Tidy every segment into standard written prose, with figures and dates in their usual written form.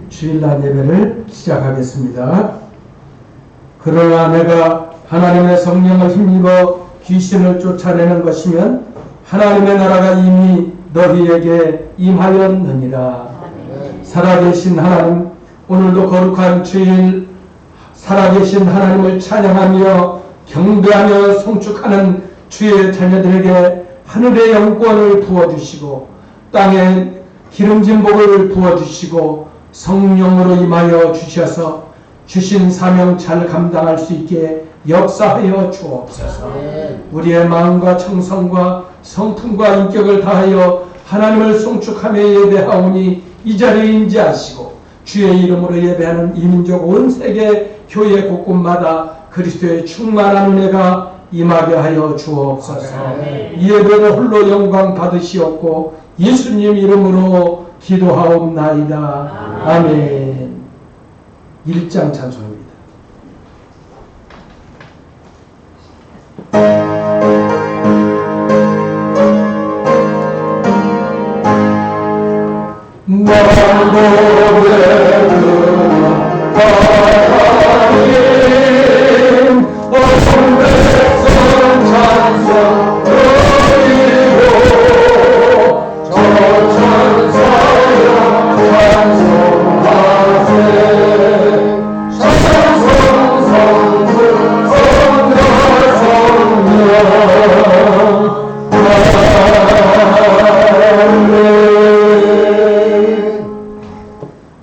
주일날 예배를 시작하겠습니다. 그러나 내가 하나님의 성령을 힘입어 귀신을 쫓아내는 것이면 하나님의 나라가 이미 너희에게 임하였느니라. 살아계신 하나님, 오늘도 거룩한 주일 살아계신 하나님을 찬양하며 경배하며 송축하는 주의 자녀들에게 하늘의 영권을 부어주시고 땅에 기름진 복을 부어주시고 성령으로 임하여 주셔서 주신 사명 잘 감당할 수 있게 역사하여 주옵소서. 우리의 마음과 청성과 성품과 인격을 다하여 하나님을 송축하며 예배하오니 이 자리에 임재하시고 주의 이름으로 예배하는 이민족 온 세계 교회 곳곳마다 그리스도의 충만한 은혜가 임하게 하여 주옵소서. 이 예배를 홀로 영광 받으시옵고 예수님 이름으로 기도하옵나이다. 아멘. 1장 찬송입니다.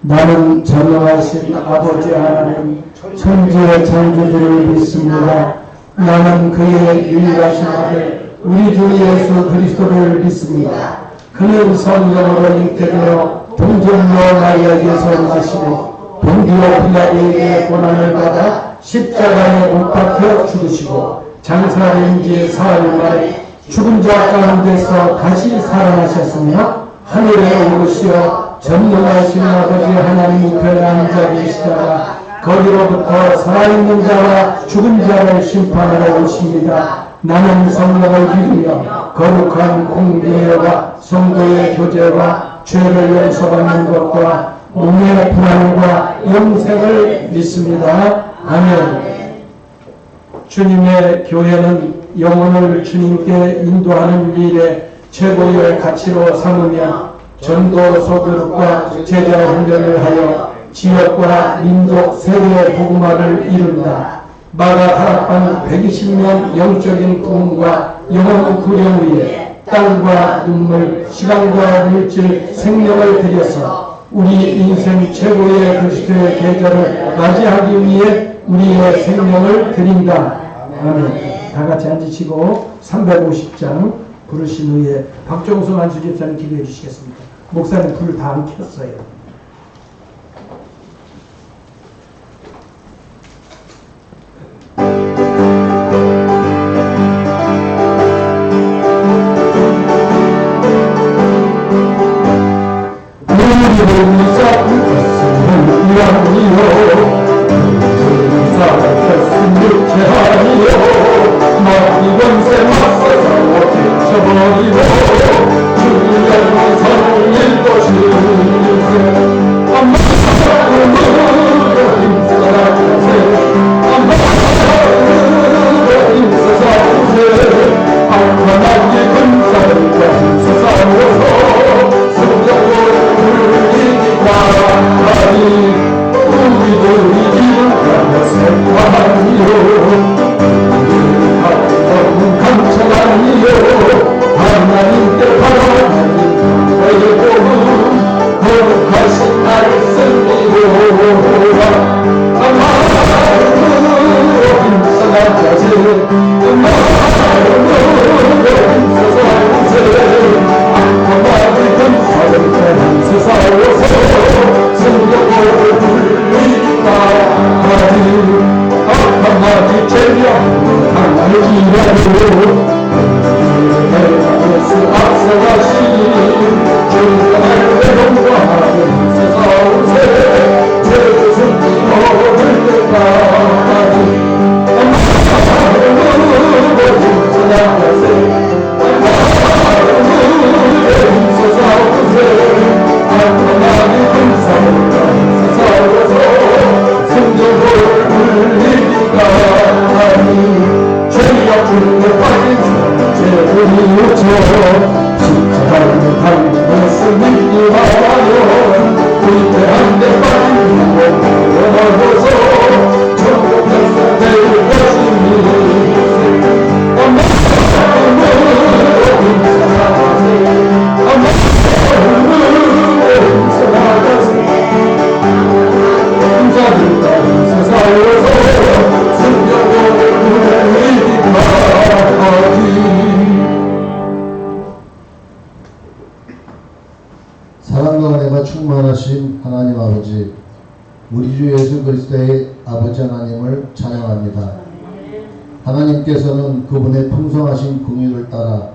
나는 전능하신 아버지 하나님 천지의 창조주를 믿습니다. 나는 그의 유일하신 아들 우리 주 예수 그리스도를 믿습니다. 그는 성령으로 잉태되어 동정녀 마리아에게서 나시고 본디오 빌라도에게 고난을 받아 십자가에 못 박혀 죽으시고 장사된 지 사흘 만에 죽은 자 가운데서 다시 살아나셨으며 하늘에 오르시어 전능하신 아버지 하나님 우편에 앉아 계시다가 거기로부터 살아있는 자와 죽은 자를 심판하러 오십니다. 나는 성령을 믿으며 거룩한 공동체와 성도의 교제와 죄를 용서받는 것과 몸의 부활과 영생을 믿습니다. 아멘. 주님의 교회는 영혼을 주님께 인도하는 일에 최고의 가치로 삼으며 전도 소교육과 제자 훈련을 하여 지역과 민족 세계의 복음화를 이룬다. 마가 다락방 120년 영적인 부흥과 영혼 구령 위에 땅과 눈물, 시간과 물질, 생명을 들여서 우리 인생 최고의 그리스도의 계절을 맞이하기 위해 우리의 생명을 드린다. 아멘. 다 같이 앉으시고 350장 부르신 후에 박종수 안수집사님 기도해 주시겠습니다. 목사님 불 다 안 켰어요. 주의 성일 것이 아버지, 우리 주 예수 그리스도의 아버지 하나님을 찬양합니다. 하나님께서는 그분의 풍성하신 긍휼을 따라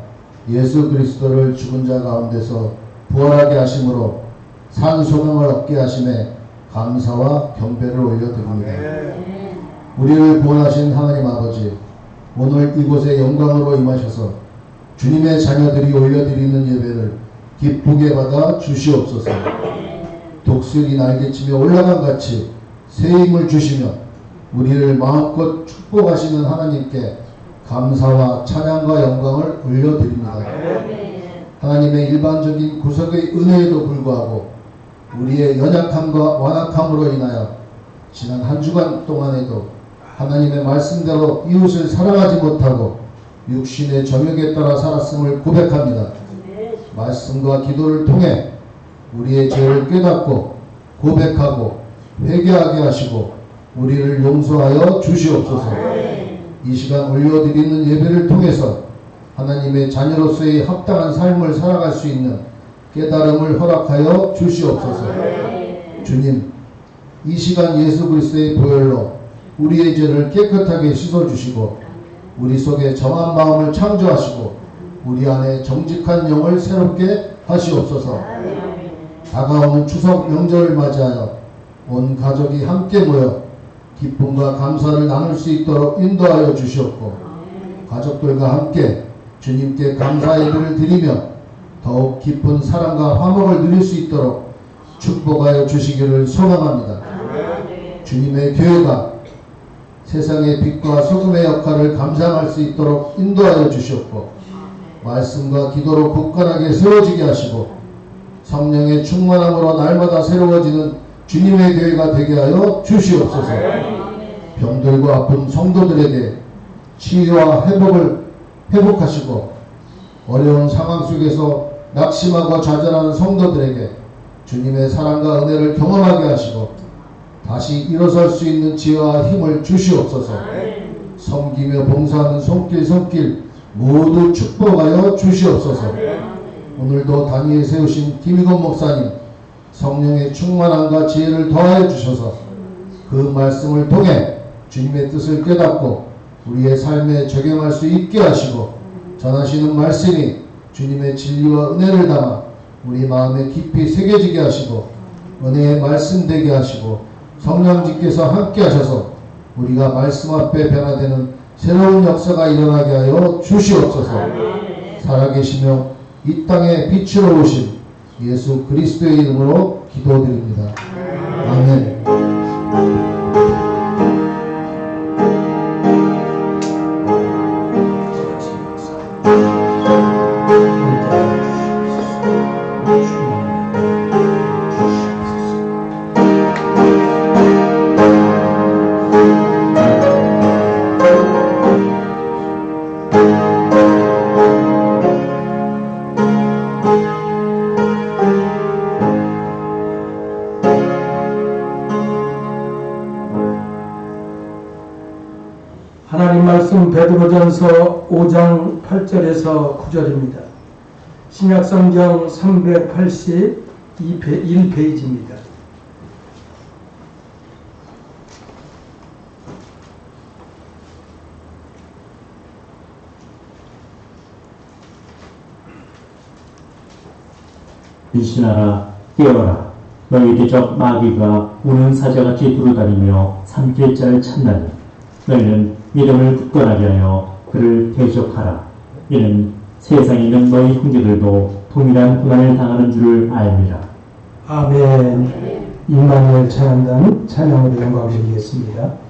예수 그리스도를 죽은 자 가운데서 부활하게 하심으로 산 소명을 얻게 하심에 감사와 경배를 올려드립니다. 우리를 구원하신 하나님 아버지, 오늘 이곳에 영광으로 임하셔서 주님의 자녀들이 올려드리는 예배를 기쁘게 받아 주시옵소서. 독수리 날개치며 올라간 같이 새 힘을 주시며 우리를 마음껏 축복하시는 하나님께 감사와 찬양과 영광을 올려드립니다. 하나님의 일반적인 구속의 은혜에도 불구하고 우리의 연약함과 완악함으로 인하여 지난 한 주간 동안에도 하나님의 말씀대로 이웃을 사랑하지 못하고 육신의 정욕에 따라 살았음을 고백합니다. 말씀과 기도를 통해 우리의 죄를 깨닫고 고백하고 회개하게 하시고 우리를 용서하여 주시옵소서. 이 시간 올려드리는 예배를 통해서 하나님의 자녀로서의 합당한 삶을 살아갈 수 있는 깨달음을 허락하여 주시옵소서. 주님, 이 시간 예수 그리스도의 보혈로 우리의 죄를 깨끗하게 씻어주시고 우리 속에 정한 마음을 창조하시고 우리 안에 정직한 영을 새롭게 하시옵소서. 다가오는 추석 명절을 맞이하여 온 가족이 함께 모여 기쁨과 감사를 나눌 수 있도록 인도하여 주시옵고 가족들과 함께 주님께 감사 예배를 드리며 더욱 깊은 사랑과 화목을 누릴 수 있도록 축복하여 주시기를 소망합니다. 주님의 교회가 세상의 빛과 소금의 역할을 감당할 수 있도록 인도하여 주시옵고 말씀과 기도로 굳건하게 세워지게 하시고 성령의 충만함으로 날마다 새로워지는 주님의 교회가 되게 하여 주시옵소서. 병들고 아픈 성도들에게 치유와 회복하시고 어려운 상황 속에서 낙심하고 좌절하는 성도들에게 주님의 사랑과 은혜를 경험하게 하시고 다시 일어설 수 있는 지혜와 힘을 주시옵소서. 섬기며 봉사하는 손길 모두 축복하여 주시옵소서. 오늘도 단위에 세우신 김익원 목사님 성령의 충만함과 지혜를 더하여 주셔서 그 말씀을 통해 주님의 뜻을 깨닫고 우리의 삶에 적용할 수 있게 하시고 전하시는 말씀이 주님의 진리와 은혜를 담아 우리 마음에 깊이 새겨지게 하시고 은혜의 말씀 되게 하시고 성령님께서 함께 하셔서 우리가 말씀 앞에 변화되는 새로운 역사가 일어나게 하여 주시옵소서. 살아계시며 이 땅에 빛으로 오신 예수 그리스도의 이름으로 기도드립니다. 아멘. 하나님 말씀 베드로전서 5장 8절에서 9절입니다. 신약성경 381페이지입니다. 일신하라 깨어라 너희 대적 마귀가 우는 사자같이 두루다니며 삼킬 자를 찾나니 너희는 믿음을 굳건하게 하여 그를 대적하라. 이는 세상에 있는 너희 형제들도 동일한 고난을 당하는 줄을 알미라. 아멘. 임마누엘 찬양단 찬양으로 영광 드리겠습니다.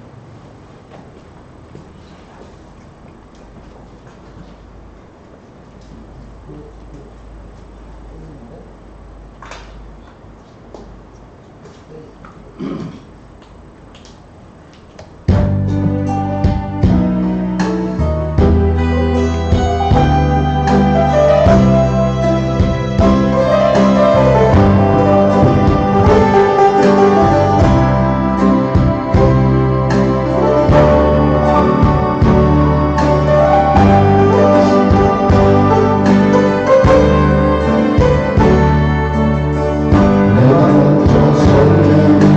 내가 먼저 설렘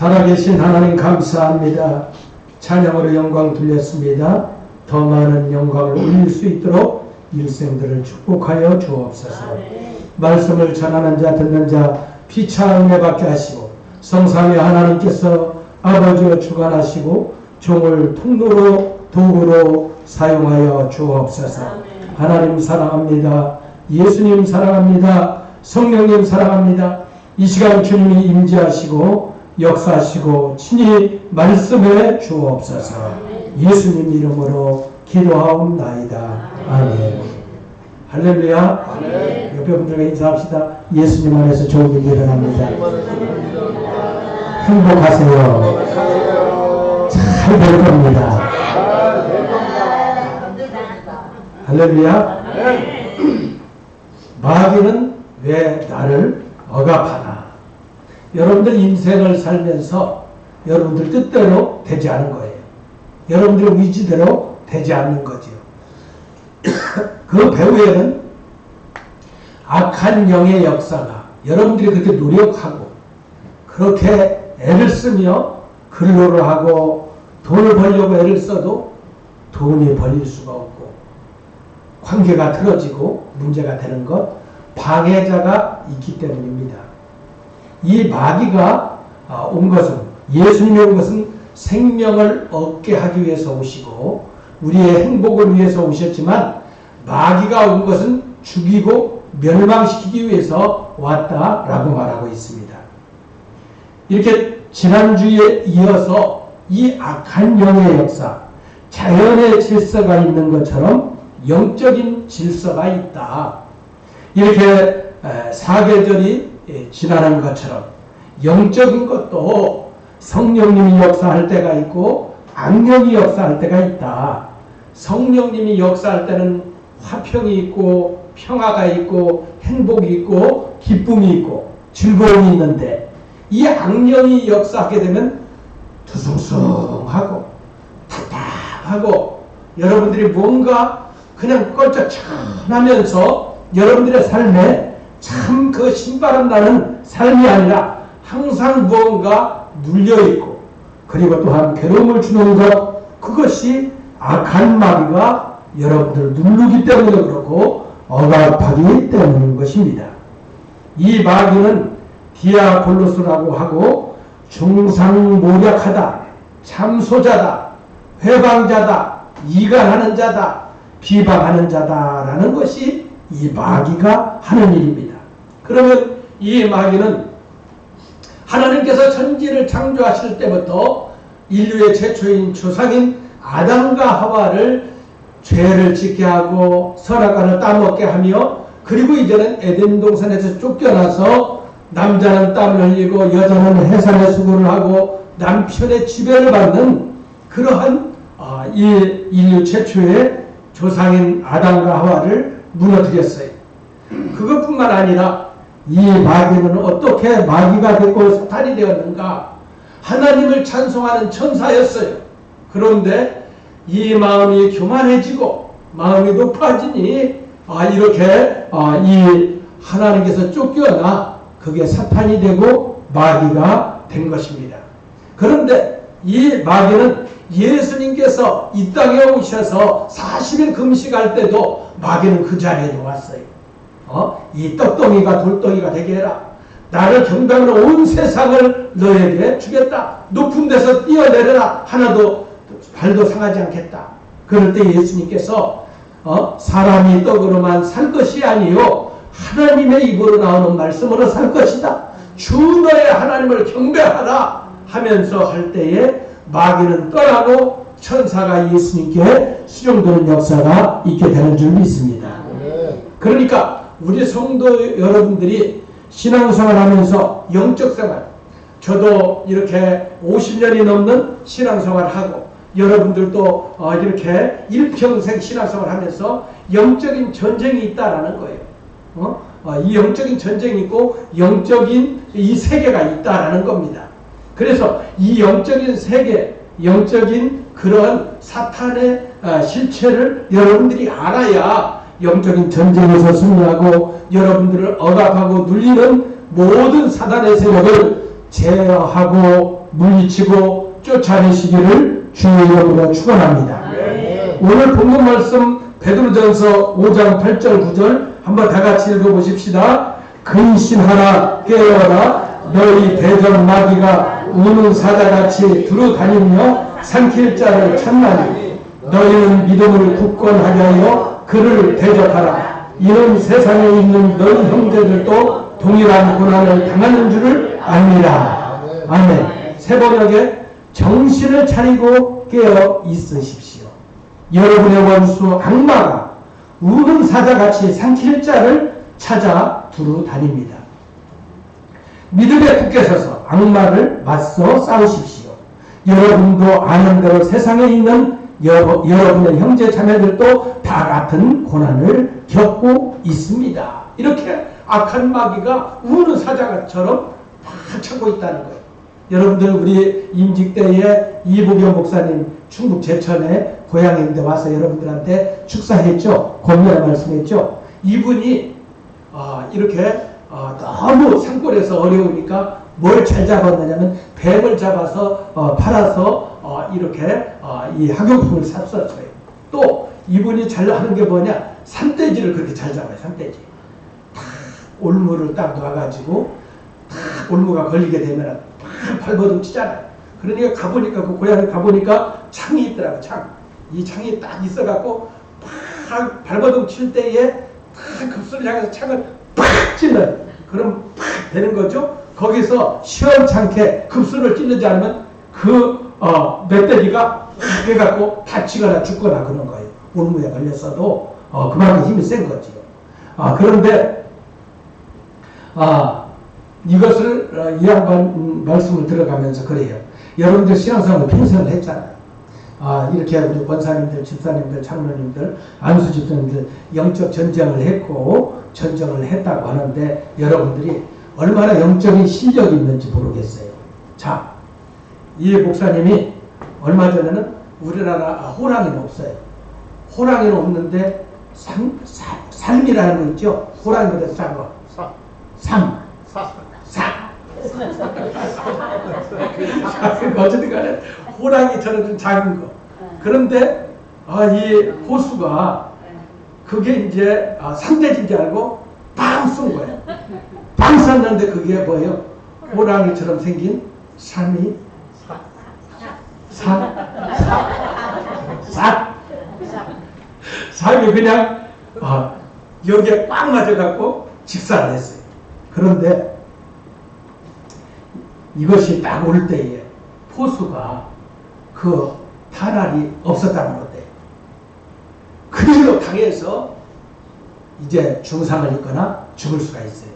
살아계신 하나님 감사합니다. 찬양으로 영광 돌렸습니다. 더 많은 영광을 올릴 수 있도록 일생들을 축복하여 주옵소서. 말씀을 전하는 자 듣는 자 피차 은혜 받게 하시고 성삼위 하나님께서 아버지여 주관하시고 종을 통로로 도구로 사용하여 주옵소서. 하나님 사랑합니다. 예수님 사랑합니다. 성령님 사랑합니다. 이 시간 주님이 임재하시고 역사하시고 친히 말씀해 주옵소서. 예수님 이름으로 기도하옵나이다. 아멘. 할렐루야. 옆에 분들과 인사합시다. 예수님 안에서 좋은 일이 일어납니다. 행복하세요. 잘 될 겁니다. 할렐루야. 마귀는 왜 나를 억압하나? 여러분들 인생을 살면서 여러분들 뜻대로 되지 않은 거예요. 여러분들의 의지대로 되지 않는 거죠. 그 배후에는 악한 영의 역사가 여러분들이 그렇게 노력하고 그렇게 애를 쓰며 근로를 하고 돈을 벌려고 애를 써도 돈이 벌릴 수가 없고 관계가 틀어지고 문제가 되는 것, 방해자가 있기 때문입니다. 이 마귀가 온 것은, 예수님이 온 것은 생명을 얻게 하기 위해서 오시고 우리의 행복을 위해서 오셨지만 마귀가 온 것은 죽이고 멸망시키기 위해서 왔다라고 말하고 있습니다. 이렇게 지난주에 이어서 이 악한 영의 역사, 자연의 질서가 있는 것처럼 영적인 질서가 있다. 이렇게 사계절이 지나는 것처럼 영적인 것도 성령님이 역사할 때가 있고 악령이 역사할 때가 있다. 성령님이 역사할 때는 화평이 있고 평화가 있고 행복이 있고 기쁨이 있고 즐거움이 있는데 이 악령이 역사하게 되면 두숭숭하고 답답하고 여러분들이 뭔가 그냥 껄쩍하면서 여러분들의 삶에 참 그 신바람 나는 삶이 아니라 항상 무언가 눌려있고 그리고 또한 괴로움을 주는 것, 그것이 악한 마귀가 여러분들을 누르기 때문에 그렇고 억압하기 때문인 것입니다. 이 마귀는 디아볼로스라고 하고 중상모략하다, 참소자다, 회방자다, 이간하는 자다, 비방하는 자다라는 것이 이 마귀가 하는 일입니다. 그러면 이 마귀는 하나님께서 천지를 창조하실 때부터 인류의 최초인 조상인 아담과 하와를 죄를 짓게 하고 선악과를 따먹게 하며 그리고 이제는 에덴 동산에서 쫓겨나서 남자는 땀을 흘리고 여자는 해산의 수고를 하고 남편의 지배를 받는 그러한 이 인류 최초의 조상인 아담과 하와를 무너뜨렸어요. 그것뿐만 아니라 이 마귀는 어떻게 마귀가 되고 사탄이 되었는가? 하나님을 찬송하는 천사였어요. 그런데 이 마음이 교만해지고 마음이 높아지니 이렇게 이 하나님께서 쫓겨나 그게 사탄이 되고 마귀가 된 것입니다. 그런데 이 마귀는 예수님께서 이 땅에 오셔서 40일 금식할 때도 마귀는 그 자리에 놓았어요. 이 떡덩이가 돌덩이가 되게 해라. 나를 경배하는 온 세상을 너에게 주겠다. 높은 데서 뛰어내려라. 하나도 발도 상하지 않겠다. 그럴 때 예수님께서 사람이 떡으로만 살 것이 아니요 하나님의 입으로 나오는 말씀으로 살 것이다. 주 너의 하나님을 경배하라 하면서 할 때에 마귀는 떠나고 천사가 예수님께 수용되는 역사가 있게 되는 줄 믿습니다. 그러니까 우리 성도 여러분들이 신앙생활 하면서 영적 생활, 저도 이렇게 50년이 넘는 신앙생활 하고 여러분들도 이렇게 일평생 신앙생활 하면서 영적인 전쟁이 있다라는 거예요. 이 영적인 전쟁이 있고 영적인 이 세계가 있다라는 겁니다. 그래서 이 영적인 세계, 영적인 그런 사탄의 실체를 여러분들이 알아야 영적인 전쟁에서 승리하고 여러분들을 억압하고 눌리는 모든 사단의 세력을 제어하고 물리치고 쫓아내시기를 주의 이름으로 축원합니다. 오늘 본문 말씀 베드로전서 5장 8절 9절 한번 다 같이 읽어보십시다. 근신하라 깨어라 너희 대적 마귀가 우는 사자같이 두루 다니며 삼킬 자를 찾나니 너희는 믿음을 굳건하게 하여 그를 대적하라. 이는 세상에 있는 너희 형제들도 동일한 고난을 당하는 줄을 압니다. 아멘. 세 번역에 정신을 차리고 깨어 있으십시오. 여러분의 원수 악마가 우는 사자같이 삼킬 자를 찾아 두루 다닙니다. 믿음에 굳게 서서 악마를 맞서 싸우십시오. 여러분도 아는 대로 세상에 있는 여러분의 형제 자매들도 다 같은 고난을 겪고 있습니다. 이렇게 악한 마귀가 우는 사자처럼 다 찾고 있다는 거예요. 여러분들 우리 임직 때에 이보경 목사님 충북 제천에 고향인데 와서 여러분들한테 축사했죠. 권면을 말씀했죠. 이분이 이렇게 너무 산골에서 어려우니까 뭘 잘 잡았느냐면 뱀을 잡아서 팔아서 이렇게 이 학용품을 샀었어요. 또 이분이 잘 하는 게 뭐냐, 산돼지를 그렇게 잘 잡아요. 산돼지 탁 올무를 딱 놔가지고 탁 올무가 걸리게 되면 탁 발버둥 치잖아요. 그러니까 가보니까 그 고향에 가보니까 창이 있더라고. 이 창이 딱 있어갖고 팍 발버둥 칠 때에 팍 급소를 향해서 창을 팍 찔러요. 그럼 팍 되는 거죠. 거기서 시원찮게 급소를 찔르지 않으면 그 멧돼지가 팍 해갖고 다치거나 죽거나 그런 거예요. 올무에 걸렸어도 그만큼 힘이 센 거지요. 그런데 이것을 이 양반 말씀을 들어가면서 그래요. 여러분들 신앙생활을 평생을 했잖아요. 이렇게 우리 권사님들, 집사님들, 장로님들, 안수 집사님들 영적 전쟁을 했고 전쟁을 했다고 하는데 여러분들이 얼마나 영적인 실력이 있는지 모르겠어요. 자, 이 목사님이 얼마 전에는 우리나라 호랑이는 없어요. 호랑이는 없는데 삶이라는 거 있죠. 호랑이보다 싼 거. 어쨌든 간에 호랑이처럼 좀 작은 거. 그런데 이 호수가 그게 이제 산돼지인 줄 알고 빵 쏜 거예요. 빵 쐈는데 그게 뭐예요? 호랑이처럼 생긴 삼이 삼이 그냥 여기에 꽉 맞아갖고 직사를 했어요. 그런데 이것이 딱 올 때에 호수가 그 탄알이 없었다는 건데 그대로 당해서 이제 중상을 입거나 죽을 수가 있어요.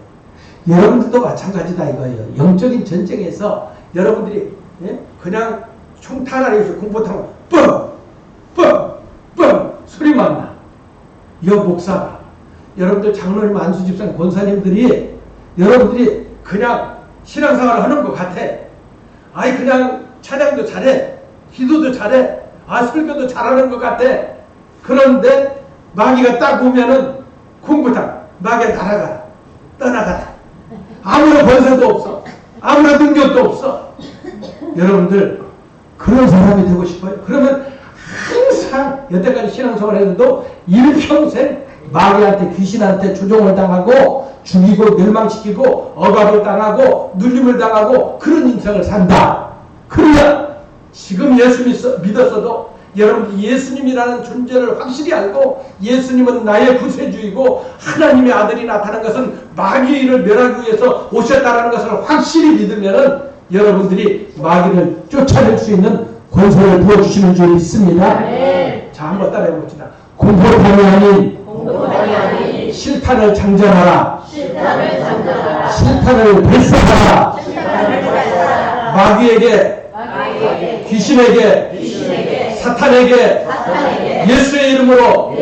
여러분들도 마찬가지다 이거예요. 영적인 전쟁에서 여러분들이 그냥 총탄 안에서 공포탄 뻥뻥뻥 소리만 나. 여 목사가 여러분들 장로님, 안수집사님, 권사님들이 여러분들이 그냥 신앙생활을 하는 것 같아. 아이 그냥 찬양도 잘해, 기도도 잘해, 설교도 잘하는 것 같아. 그런데 마귀가 딱 오면은 공포탄, 마귀가 날아가라, 떠나가라. 아무런 권세도 없어, 아무런 능력도 없어. 여러분들 그런 사람이 되고 싶어요? 그러면 항상 여태까지 신앙생활을 해도 일평생 마귀한테, 귀신한테 조종을 당하고 죽이고 멸망시키고 억압을 당하고 눌림을 당하고 그런 인생을 산다. 그러면 지금 예수 믿었어도 여러분 예수님이라는 존재를 확실히 알고 예수님은 나의 구세주이고 하나님의 아들이 나타난 것은 마귀의 일을 멸하기 위해서 오셨다는 것을 확실히 믿으면은 여러분들이 마귀를 쫓아낼 수 있는 권세를 부어주시는 줄 믿습니다. 네. 자, 한번 따라해 봅시다. 공포탄이 아닌 실탄을 장전하라. 실탄을 발사하라. 마귀에게, 귀신에게, 사탄에게 예수의 이름으로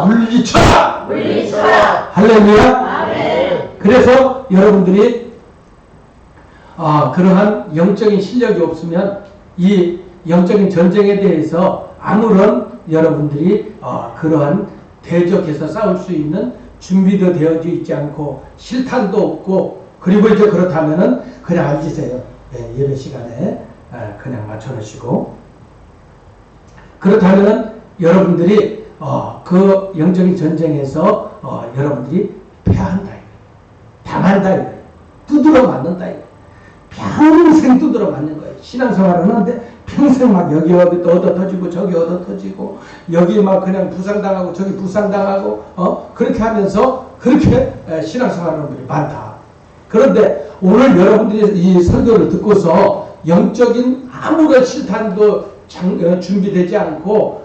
물리쳐라. 할렐루야. 그래서 여러분들이 그러한 영적인 실력이 없으면 이 영적인 전쟁에 대해서 아무런 여러분들이 그러한 대적해서 싸울 수 있는 준비도 되어져 있지 않고 실탄도 없고, 그리고 이제 그렇다면은 그냥 앉으세요. 예배 시간에 그냥 맞춰놓으시고, 그렇다면은 여러분들이 그 영적인 전쟁에서 여러분들이 패한다, 당한다, 두드러 맞는다, 평생 두드러 맞는 거예요. 신앙생활을 하는데 평생 막 여기 얻어 터지고 저기 얻어 터지고 여기 막 그냥 부상당하고 저기 부상당하고 그렇게 하면서 그렇게 신앙생활하는 분들이 많다. 그런데 오늘 여러분들이 이 설교를 듣고서 영적인 아무런 실탄도 준비되지 않고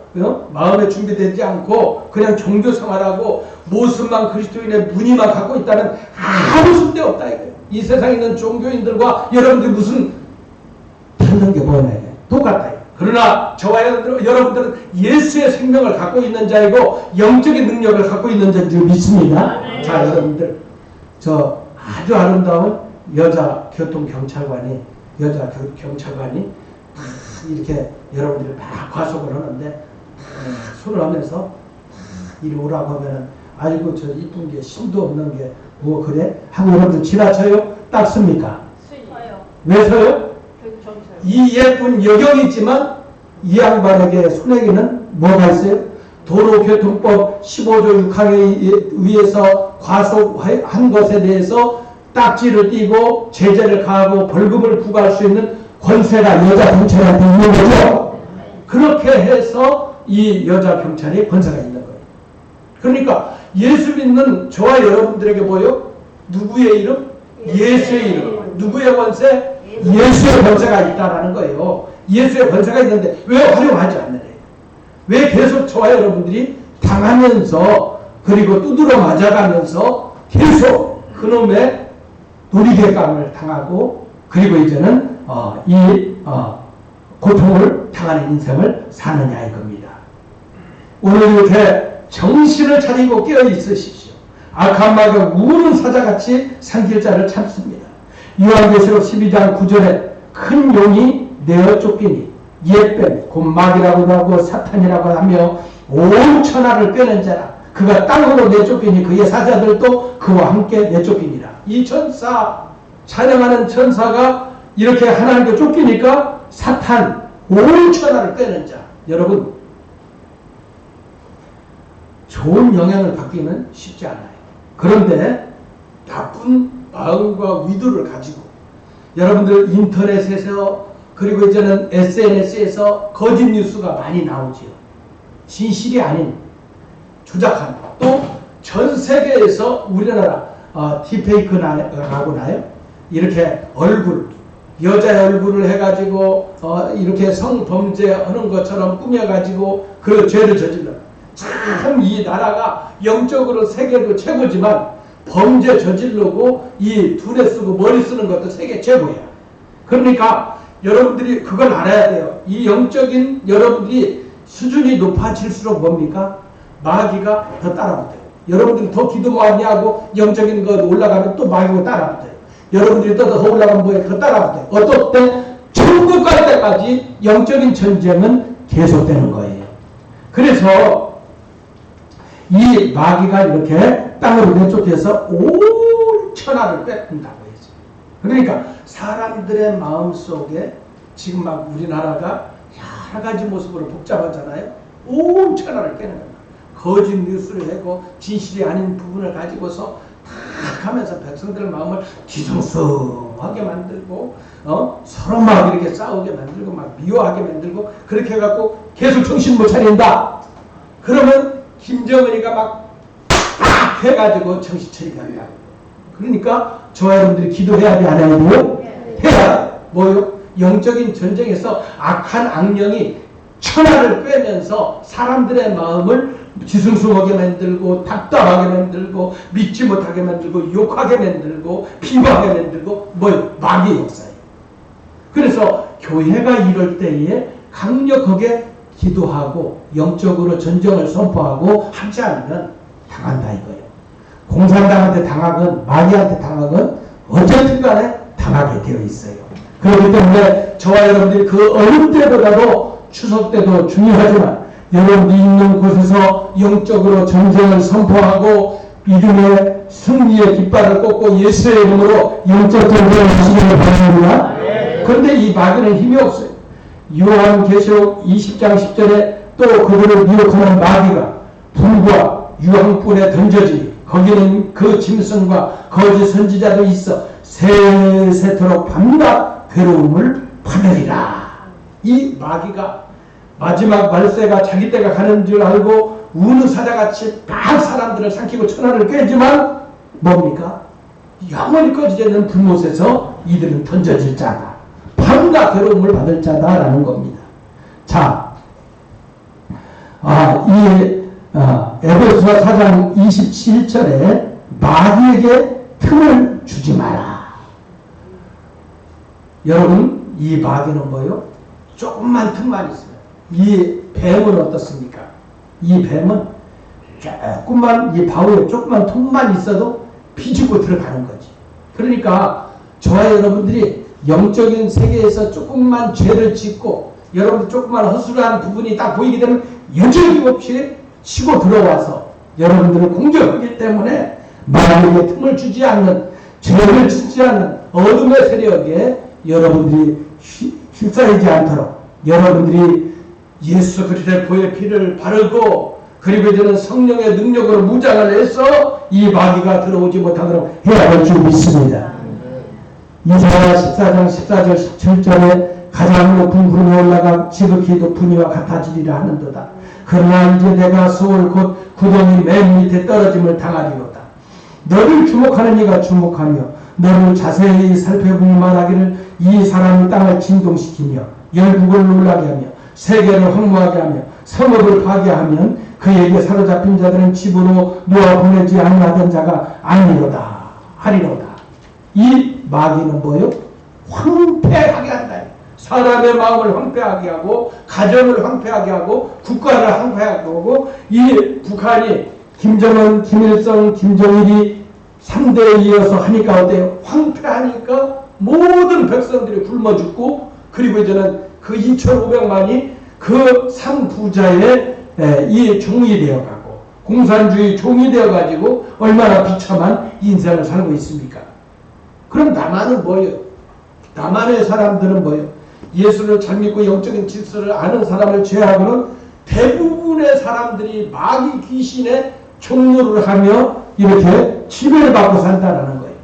마음에 준비되지 않고 그냥 종교생활하고 모습만 그리스도인의 무늬만 갖고 있다면 아무 쓸데없다 이거예요. 이 세상에 있는 종교인들과 여러분들이 무슨 다른 게 뭐네, 똑같다. 그러나 저와 여러분들은 예수의 생명을 갖고 있는 자이고 영적인 능력을 갖고 있는 자인 줄 믿습니다. 자, 여러분들 저 아주 아름다운 여자 교통경찰관이 이렇게 여러분들이 막 과속을 하는데 손을 하면서 이리 오라고 하면은 아이고 저 이쁜 게 심도 없는 게 뭐 그래? 하고 여러분들 지나쳐요? 딱 씁니까? 왜 서요? 이 예쁜 여경이지만 이 양반에게 손에게는 뭐가 있어요? 도로교통법 15조 6항에 의해서 과속한 것에 대해서 딱지를 띄고 제재를 가하고 벌금을 부과할 수 있는 권세가 여자 경찰한테 있는 거죠. 그렇게 해서 이 여자 경찰이 권세가 있는 거예요. 그러니까 예수 믿는 저와 여러분들에게 뭐요? 누구의 이름? 예수의 이름. 누구의 권세? 예수의 권세가 있다라는 거예요. 예수의 권세가 있는데 왜 활용하지 않느냐? 왜 계속 저와 여러분들이 당하면서 그리고 두드러 맞아가면서 계속 그놈의 놀이개감을 당하고 그리고 이제는 고통을 당하는 인생을 사느냐 이겁니다. 오늘 이렇게 정신을 차리고 깨어 있으십시오. 악한 마귀가 우는 사자같이 상길자를 참습니다. 요한계시록 12장 9절에 큰 용이 내어 쫓기니 옛뱀 곧 마귀라고도 하고 사탄이라고 하며 온 천하를 꿰는 자라. 그가 땅으로 내쫓기니 그의 사자들도 그와 함께 내쫓기니라. 이 천사, 찬양하는 천사가 이렇게 하나님께 쫓기니까 사탄 온 천하를 꿰는 자. 여러분 좋은 영향을 받기는 쉽지 않아요. 그런데 나쁜 마음과 위도를 가지고 여러분들 인터넷에서 그리고 이제는 SNS에서 거짓 뉴스가 많이 나오지요. 진실이 아닌 조작한 또 전 세계에서 우리나라 딥페이크라고 나요. 이렇게 얼굴 여자의 얼굴을 해가지고 이렇게 성범죄하는 것처럼 꾸며가지고 그 죄를 저질러. 참 이 나라가 영적으로 세계도 최고지만 범죄 저지르고 이 두뇌 쓰고 머리 쓰는 것도 세계 최고야. 그러니까 여러분들이 그걸 알아야 돼요. 이 영적인 여러분들이 수준이 높아질수록 뭡니까? 마귀가 더 따라붙어요. 여러분들이 더 기도 많이 하고 영적인 것 올라가면 또 마귀가 따라붙어요. 여러분들이 더 올라가면 뭐예요? 더 따라붙어요. 어떨 때 천국 갈 때까지 영적인 전쟁은 계속되는 거예요. 그래서 이 마귀가 이렇게 땅으로 내쫓겨서 온 천하를 뺏는다고 해서. 그러니까 사람들의 마음속에 지금 막 우리나라가 여러 가지 모습으로 복잡하잖아요. 온 천하를 깨는 거예요. 거짓 뉴스를 하고 진실이 아닌 부분을 가지고서 탁 하면서 백성들의 마음을 뒤숭숭하게 만들고 서로 막 이렇게 싸우게 만들고 막 미워하게 만들고 그렇게 해갖고 계속 정신 못 차린다. 그러면 김정은이가 막 해가지고 정신 차리게 한다. 그러니까 저와 여러분들이 기도해야 돼, 안 해야 돼요? 해야 돼. 뭐요? 영적인 전쟁에서 악한 악령이 천하를 꿰면서 사람들의 마음을 뒤숭숭하게 만들고 답답하게 만들고 믿지 못하게 만들고 욕하게 만들고 비방하게 만들고 뭐요? 마귀의 역사예요. 그래서 교회가 이럴 때에 강력하게 기도하고 영적으로 전쟁을 선포하고 하지 않으면 당한다 이거예요. 공산당한테 당하건 마귀한테 당하건 어쨌든 간에 당하게 되어 있어요. 그렇기 때문에 저와 여러분들이 그 어느 때보다도 추석 때도 중요하지만 여러분이 있는 곳에서 영적으로 전쟁을 선포하고 믿음의 승리의 깃발을 꽂고 예수의 이름으로 영적 전쟁을 하시기를 바랍니다. 그런데 이 마귀는 힘이 없어요. 요한계시록 20장 10절에 또 그들을 미혹하는 마귀가 불과 유황불에 던져지니 거기는 그 짐승과 거짓 선지자도 있어 세세토록 밤낮 괴로움을 받으리라. 이 마귀가 마지막 말세가 자기 때가 가는 줄 알고 우는 사자같이 막 사람들을 삼키고 천하를 꿰지만 뭡니까? 영원히 꺼지지 않는 불못에서 이들은 던져질 자다. 밤낮 괴로움을 받을 자다라는 겁니다. 자, 에베소서 4장 27절에 마귀에게 틈을 주지 마라. 여러분, 이 마귀는 뭐요? 조금만 틈만 있어요. 이 뱀은 어떻습니까? 이 뱀은 조금만 이 바위에 조금만 틈만 있어도 비집고 들어가는 거지. 그러니까 저와 여러분들이 영적인 세계에서 조금만 죄를 짓고 여러분들 조금만 허술한 부분이 딱 보이게 되면 여지없이 없이 치고 들어와서 여러분들을 공격하기 때문에 마귀에게 틈을 주지 않는 죄를 짓지 않는 어둠의 세력에 여러분들이 휩싸이지 않도록 여러분들이 예수 그리스도의 보혈 피를 바르고 그리고 이제는 성령의 능력으로 무장을 해서 이 마귀가 들어오지 못하도록 해야 할 줄 믿습니다. 이사야 14장 14절 17절에 가장 높은 구름에 올라가 지극히 높은 이와 같아지리라 하는도다. 그러나 이제 내가 소울 곧 구덩이 맨 밑에 떨어짐을 당하리로다. 너를 주목하는 이가 주목하며 너를 자세히 살펴보니 말하기를 이 사람이 땅을 진동시키며 열국을 놀라게 하며 세계를 황무하게 하며 성읍을 파괴하면 그에게 사로잡힌 자들은 집으로 놓아 보내지 아니하던 자가 아니로다 하리로다. 이 마귀는 뭐요? 황폐하게 한다. 사람의 마음을 황폐하게 하고 가정을 황폐하게 하고 국가를 황폐하게 하고 이 북한이 김정은, 김일성, 김정일이 3대에 이어서 하니까 어때요? 황폐하니까 모든 백성들이 굶어 죽고 그리고 이제는 그 2,500만이 그 3부자의 이 종이 되어가고 공산주의 종이 되어가지고 얼마나 비참한 인생을 살고 있습니까? 그럼 남한은 뭐예요? 남한의 사람들은 뭐예요? 예수를 잘 믿고 영적인 질서를 아는 사람을 제외하고는 대부분의 사람들이 마귀 귀신의 종노를 하며 이렇게 지배를 받고 산다라는 거예요.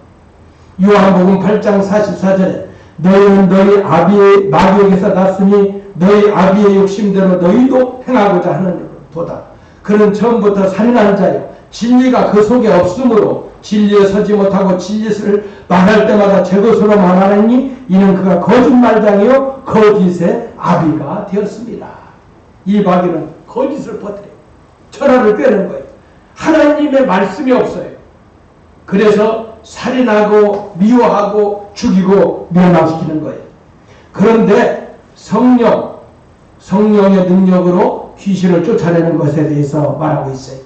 요한복음 8장 44절에 너희는 너희 아비의 마귀에게서 났으니 너희 아비의 욕심대로 너희도 행하고자 하는 도다. 그는 처음부터 살인하는 자요 진리가 그 속에 없으므로 진리에 서지 못하고 진리를 말할 때마다 제 것으로 말하느니 이는 그가 거짓말장이요 거짓의 아비가 되었습니다. 이 마귀는 거짓을 퍼뜨려요. 천하를 꿰는 거예요. 하나님의 말씀이 없어요. 그래서 살인하고 미워하고 죽이고 멸망시키는 거예요. 그런데 성령의 능력으로 귀신을 쫓아내는 것에 대해서 말하고 있어요.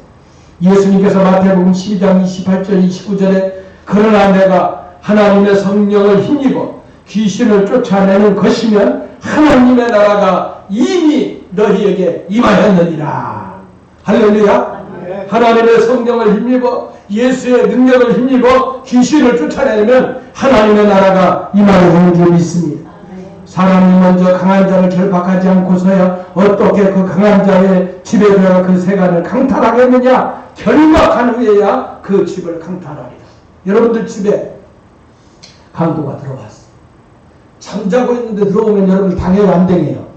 예수님께서 마태복음 12장 28절 29절에 그러나 내가 하나님의 성령을 힘입어 귀신을 쫓아내는 것이면 하나님의 나라가 이미 너희에게 임하였느니라. 할렐루야. 하나님의 성령을 힘입어 예수의 능력을 힘입어 귀신을 쫓아내면 하나님의 나라가 임하는 줄 믿습니다. 사람이 먼저 강한 자를 결박하지 않고서야 어떻게 그 강한 자의 집에 들어가 그 세간을 강탈하겠느냐. 결박한 후에야 그 집을 강탈하리라. 여러분들 집에 강도가 들어왔어. 잠자고 있는데 들어오면 여러분들 당해요 안 당해요?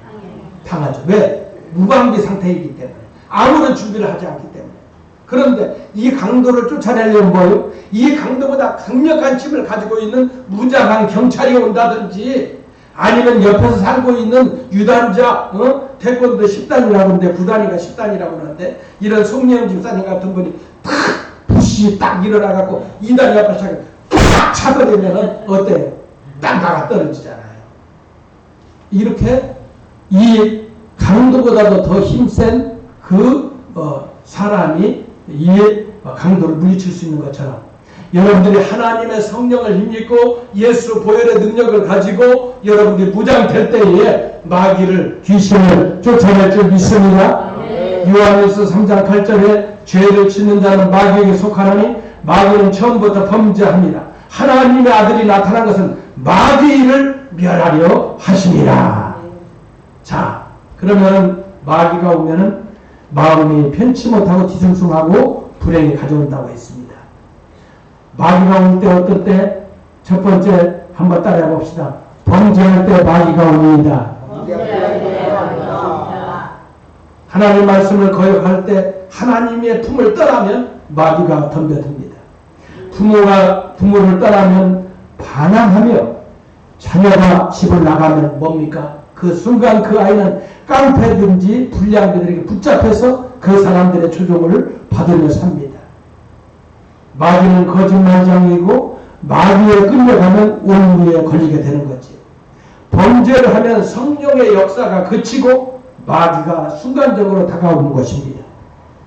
당하죠. 왜? 무방비 상태이기 때문에. 아무런 준비를 하지 않기 때문에. 그런데 이 강도를 쫓아내려면 뭐예요? 이 강도보다 강력한 힘을 가지고 있는 무장한 경찰이 온다든지 아니면 옆에서 살고 있는 유단자, 태권도 10단이라고 하는데 9단이가 10단이라고 하는데 이런 송영 집사님 같은 분이 탁 부시 딱 일어나갖고 2단 옆에 탁 차버리면 어때요? 땅가가 떨어지잖아요. 이렇게 이 강도보다도 더 힘센 그 사람이 이 강도를 물리칠 수 있는 것처럼 여러분들이 하나님의 성령을 힘입고 예수 보혈의 능력을 가지고 여러분들이 무장될 때에 마귀를 귀신을 쫓아낼 줄 믿습니다. 요한일서 3장 8절에 죄를 짓는 자는 마귀에게 속하나니 마귀는 처음부터 범죄합니다. 하나님의 아들이 나타난 것은 마귀를 멸하려 하심이라. 자, 그러면 마귀가 오면은 마음이 편치 못하고 뒤숭숭하고 불행이 가져온다고 했습니다. 마귀가 올 때 어떨 때? 첫 번째 한번 따라해 봅시다. 범죄할 때 마귀가 옵니다. 하나님 말씀을 거역할 때 하나님의 품을 떠나면 마귀가 덤벼듭니다. 부모를 떠나면 반항하며 자녀가 집을 나가면 뭡니까? 그 순간 그 아이는 깡패든지 불량배들에게 붙잡혀서 그 사람들의 조종을 받으며 삽니다. 마귀는 거짓말장이고 마귀에 끌려가면 온무에 걸리게 되는 거지. 범죄를 하면 성령의 역사가 그치고 마귀가 순간적으로 다가오는 것입니다.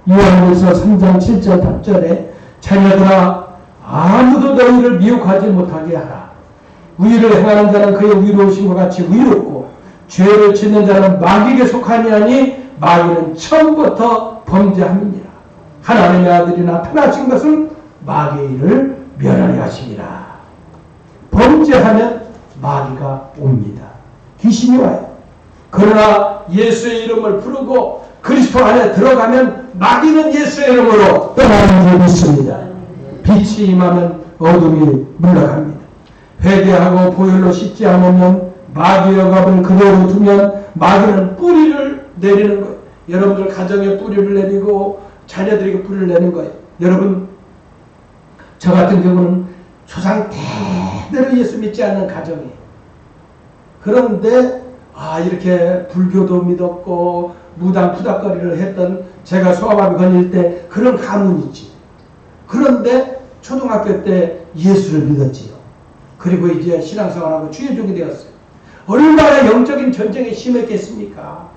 요한일서 3장 7절 8절에 자녀들아 아무도 너희를 미혹하지 못하게 하라. 의를 행하는 자는 그의 의로우신 것 같이 의롭고 죄를 짓는 자는 마귀에게 속하니하니 마귀는 처음부터 범죄함이니라. 하나님의 아들이 나타나신 것은 마귀의 일을 멸하려 하심이라. 범죄하면 마귀가 옵니다. 귀신이 와요. 그러나 예수의 이름을 부르고 그리스도 안에 들어가면 마귀는 예수의 이름으로 떠나는 줄 믿습니다. 빛이 임하면 어둠이 물러갑니다. 회개하고 보혈로 씻지 않으면 마귀의 억압을 그대로 두면 마귀는 뿌리를 내리는 거예요. 여러분들 가정에 뿌리를 내리고 자녀들에게 뿌리를 내는 거예요. 여러분 저 같은 경우는 조상 대대로 예수 믿지 않는 가정이에요. 그런데 이렇게 불교도 믿었고 무당 푸닥거리를 했던 제가 소아마비 걸릴 때 그런 가문이 있지. 그런데 초등학교 때 예수를 믿었지요. 그리고 이제 신앙생활하고 주의종이 되었어요. 얼마나 영적인 전쟁이 심했겠습니까?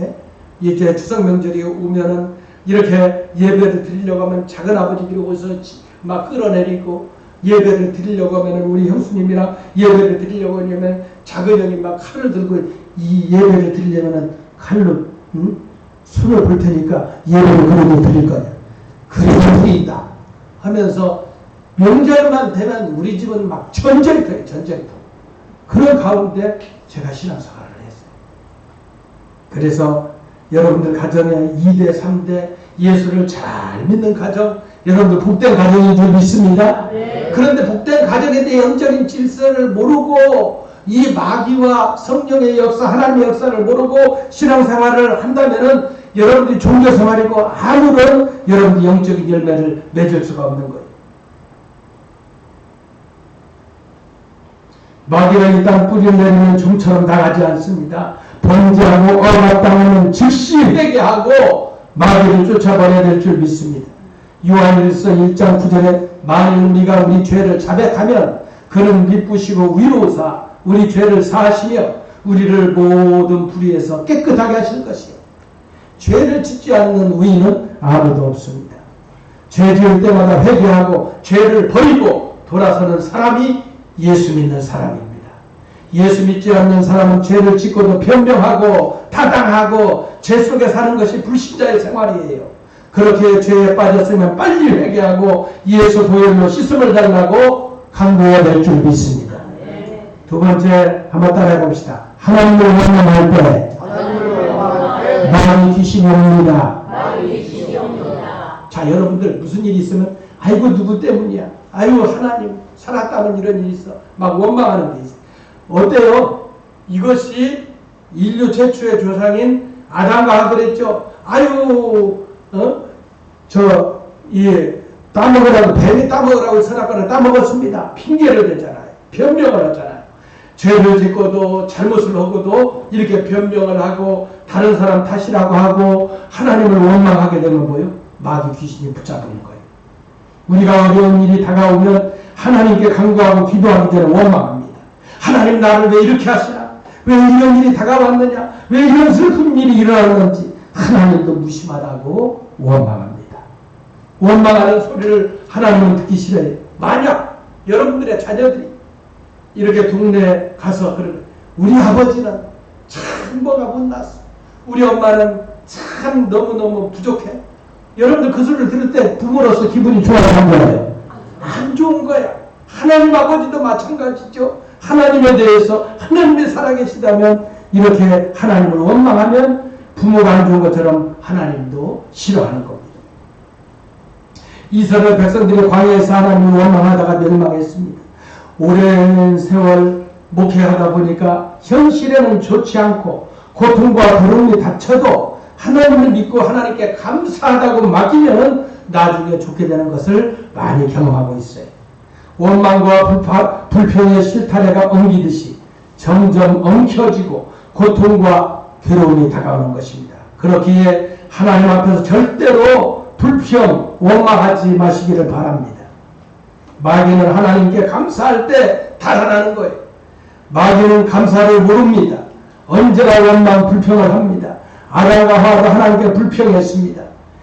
예? 이제 추석 명절이 오면은 이렇게 예배를 드리려고 하면 작은 아버지들이 오셔서 막 끌어내리고 예배를 드리려고 하면 우리 형수님이랑 예배를 드리려고 하면 작은 형이 막 칼을 들고 이 예배를 드리려면 칼로 손을 볼 테니까 예배를 그래도 드릴 거야. 그래도 드린다 하면서 명절만 되면 우리 집은 막 전쟁터예요. 전쟁터. 그런 가운데 제가 신앙생활을 했어요. 그래서 여러분들 가정에 2대 3대 예수를 잘 믿는 가정, 여러분들 복된 가정인 줄 믿습니다. 네. 그런데 복된 가정에 대해 영적인 질서를 모르고 이 마귀와 성령의 역사, 하나님의 역사를 모르고 신앙생활을 한다면은 여러분들이 종교 생활이고 아무런 여러분들 영적인 열매를 맺을 수가 없는 거예요. 마귀는 일단 뿌리를 내리는 종처럼 나가지 않습니다. 번제하고 억압당하면 즉시 회개하고 마귀를 쫓아버려야 될 줄 믿습니다. 요한일서 1장 9절에 만일 우리가 우리 죄를 자백하면 그는 미쁘시고 위로사 우리 죄를 사하시며 우리를 모든 불의에서 깨끗하게 하실 것이요. 죄를 짓지 않는 의인은 아무도 없습니다. 죄 지을 때마다 회개하고 죄를 버리고 돌아서는 사람이 예수 믿는 사람입니다. 예수 믿지 않는 사람은 죄를 짓고도 변명하고 타당하고 죄 속에 사는 것이 불신자의 생활이에요. 그렇게 죄에 빠졌으면 빨리 회개하고 예수 보혈로 씻음을 달라고 강구해야 될 줄 믿습니다. 두 번째 한번 따라해 봅시다. 하나님을 원망할 때 마귀 귀신이 옵니다. 자, 여러분들 무슨 일이 있으면 아이고 누구 때문이야, 아이고 하나님 살았다는 이런 일이 있어 막 원망하는 게 있어. 어때요? 이것이 인류 최초의 조상인 아담과 그랬죠. 아유 따먹으라고 뱀이 따먹으라고 선악과를 따먹었습니다. 핑계를 대잖아요. 변명을 하잖아요. 죄를 짓고도 잘못을 하고도 이렇게 변명을 하고 다른 사람 탓이라고 하고 하나님을 원망하게 되면 뭐예요? 마귀 귀신이 붙잡는 거예요. 우리가 어려운 일이 다가오면 하나님께 간구하고 기도하기 전에 원망합니다. 하나님 나를 왜 이렇게 하시나? 왜 이런 일이 다가왔느냐? 왜 이런 슬픈 일이 일어났는지 하나님도 무심하다고 원망합니다. 원망하는 소리를 하나님은 듣기 싫어요. 만약 여러분들의 자녀들이 이렇게 동네에 가서 그러면 우리 아버지는 참 뭐가 못났어. 우리 엄마는 참 너무너무 부족해. 여러분들 그 소리를 들을 때 부모로서 기분이 좋아하는 거예요? 안 좋은 거야. 하나님 아버지도 마찬가지죠. 하나님에 대해서 하나님이 살아계시다면 이렇게 하나님을 원망하면 부모가 안 좋은 것처럼 하나님도 싫어하는 겁니다. 이스라엘 백성들이 광야에서 하나님을 원망하다가 멸망했습니다. 오랜 세월 목회하다 보니까 현실에는 좋지 않고 고통과 두려움이 닥쳐도 하나님을 믿고 하나님께 감사하다고 맡기면 나중에 좋게 되는 것을 많이 경험하고 있어요. 원망과 불평의 실타래가 엉기듯이 점점 엉켜지고 고통과 괴로움이 다가오는 것입니다. 그렇기에 하나님 앞에서 절대로 불평, 원망하지 마시기를 바랍니다. 마귀는 하나님께 감사할 때 달아나는 거예요. 마귀는 감사를 모릅니다. 언제나 원망, 불평을 합니다. 아담과 하와도 하나님께 불평했습니다.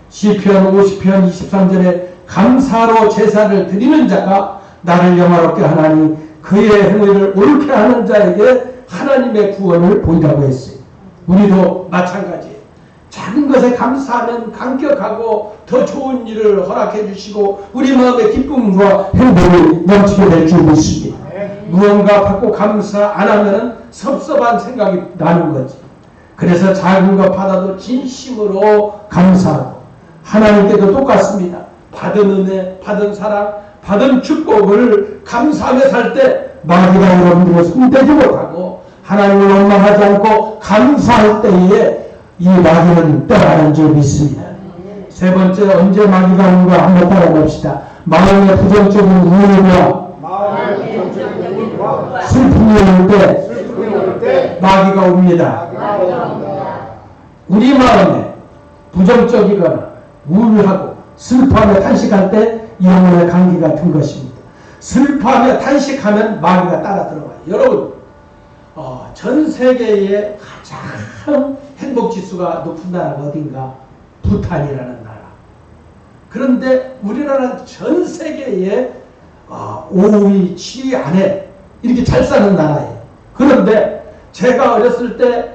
시편 50편 23절에 감사로 제사를 드리는 자가 나를 영화롭게 하나니 그의 행위를 옳게 하는 자에게 하나님의 구원을 보이라고 했어요. 우리도 마찬가지예요. 작은 것에 감사하면 감격하고 더 좋은 일을 허락해 주시고 우리 마음의 기쁨과 행복이 넘치게 될 줄 믿습니다. 무언가 받고 감사 안 하면 섭섭한 생각이 나는 거지. 그래서 작은 것 받아도 진심으로 감사하고 하나님께도 똑같습니다. 받은 은혜, 받은 사랑, 받은 축복을 감사하며 살 때 마귀가 여러분들을 손대지 못하고 하나님을 원망하지 않고 감사할 때에 이 마귀는 떠나는 줄 믿습니다. 세 번째, 언제 마귀가 오는가 한번 따라봅시다. 마음의 부정적인 우울과 슬픔이 올 때 마귀가 옵니다. 우리 마음에 부정적이거나 우울하고 슬퍼하며 탄식할 때 영혼의 감기가 든 것입니다. 슬퍼하며 탄식하면 마귀가 따라 들어와요. 여러분, 전 세계의 가장 행복지수가 높은 나라가 어딘가? 부탄이라는 나라. 그런데 우리나라는 전 세계의 5위, 7위 안에 이렇게 잘 사는 나라예요. 그런데 제가 어렸을 때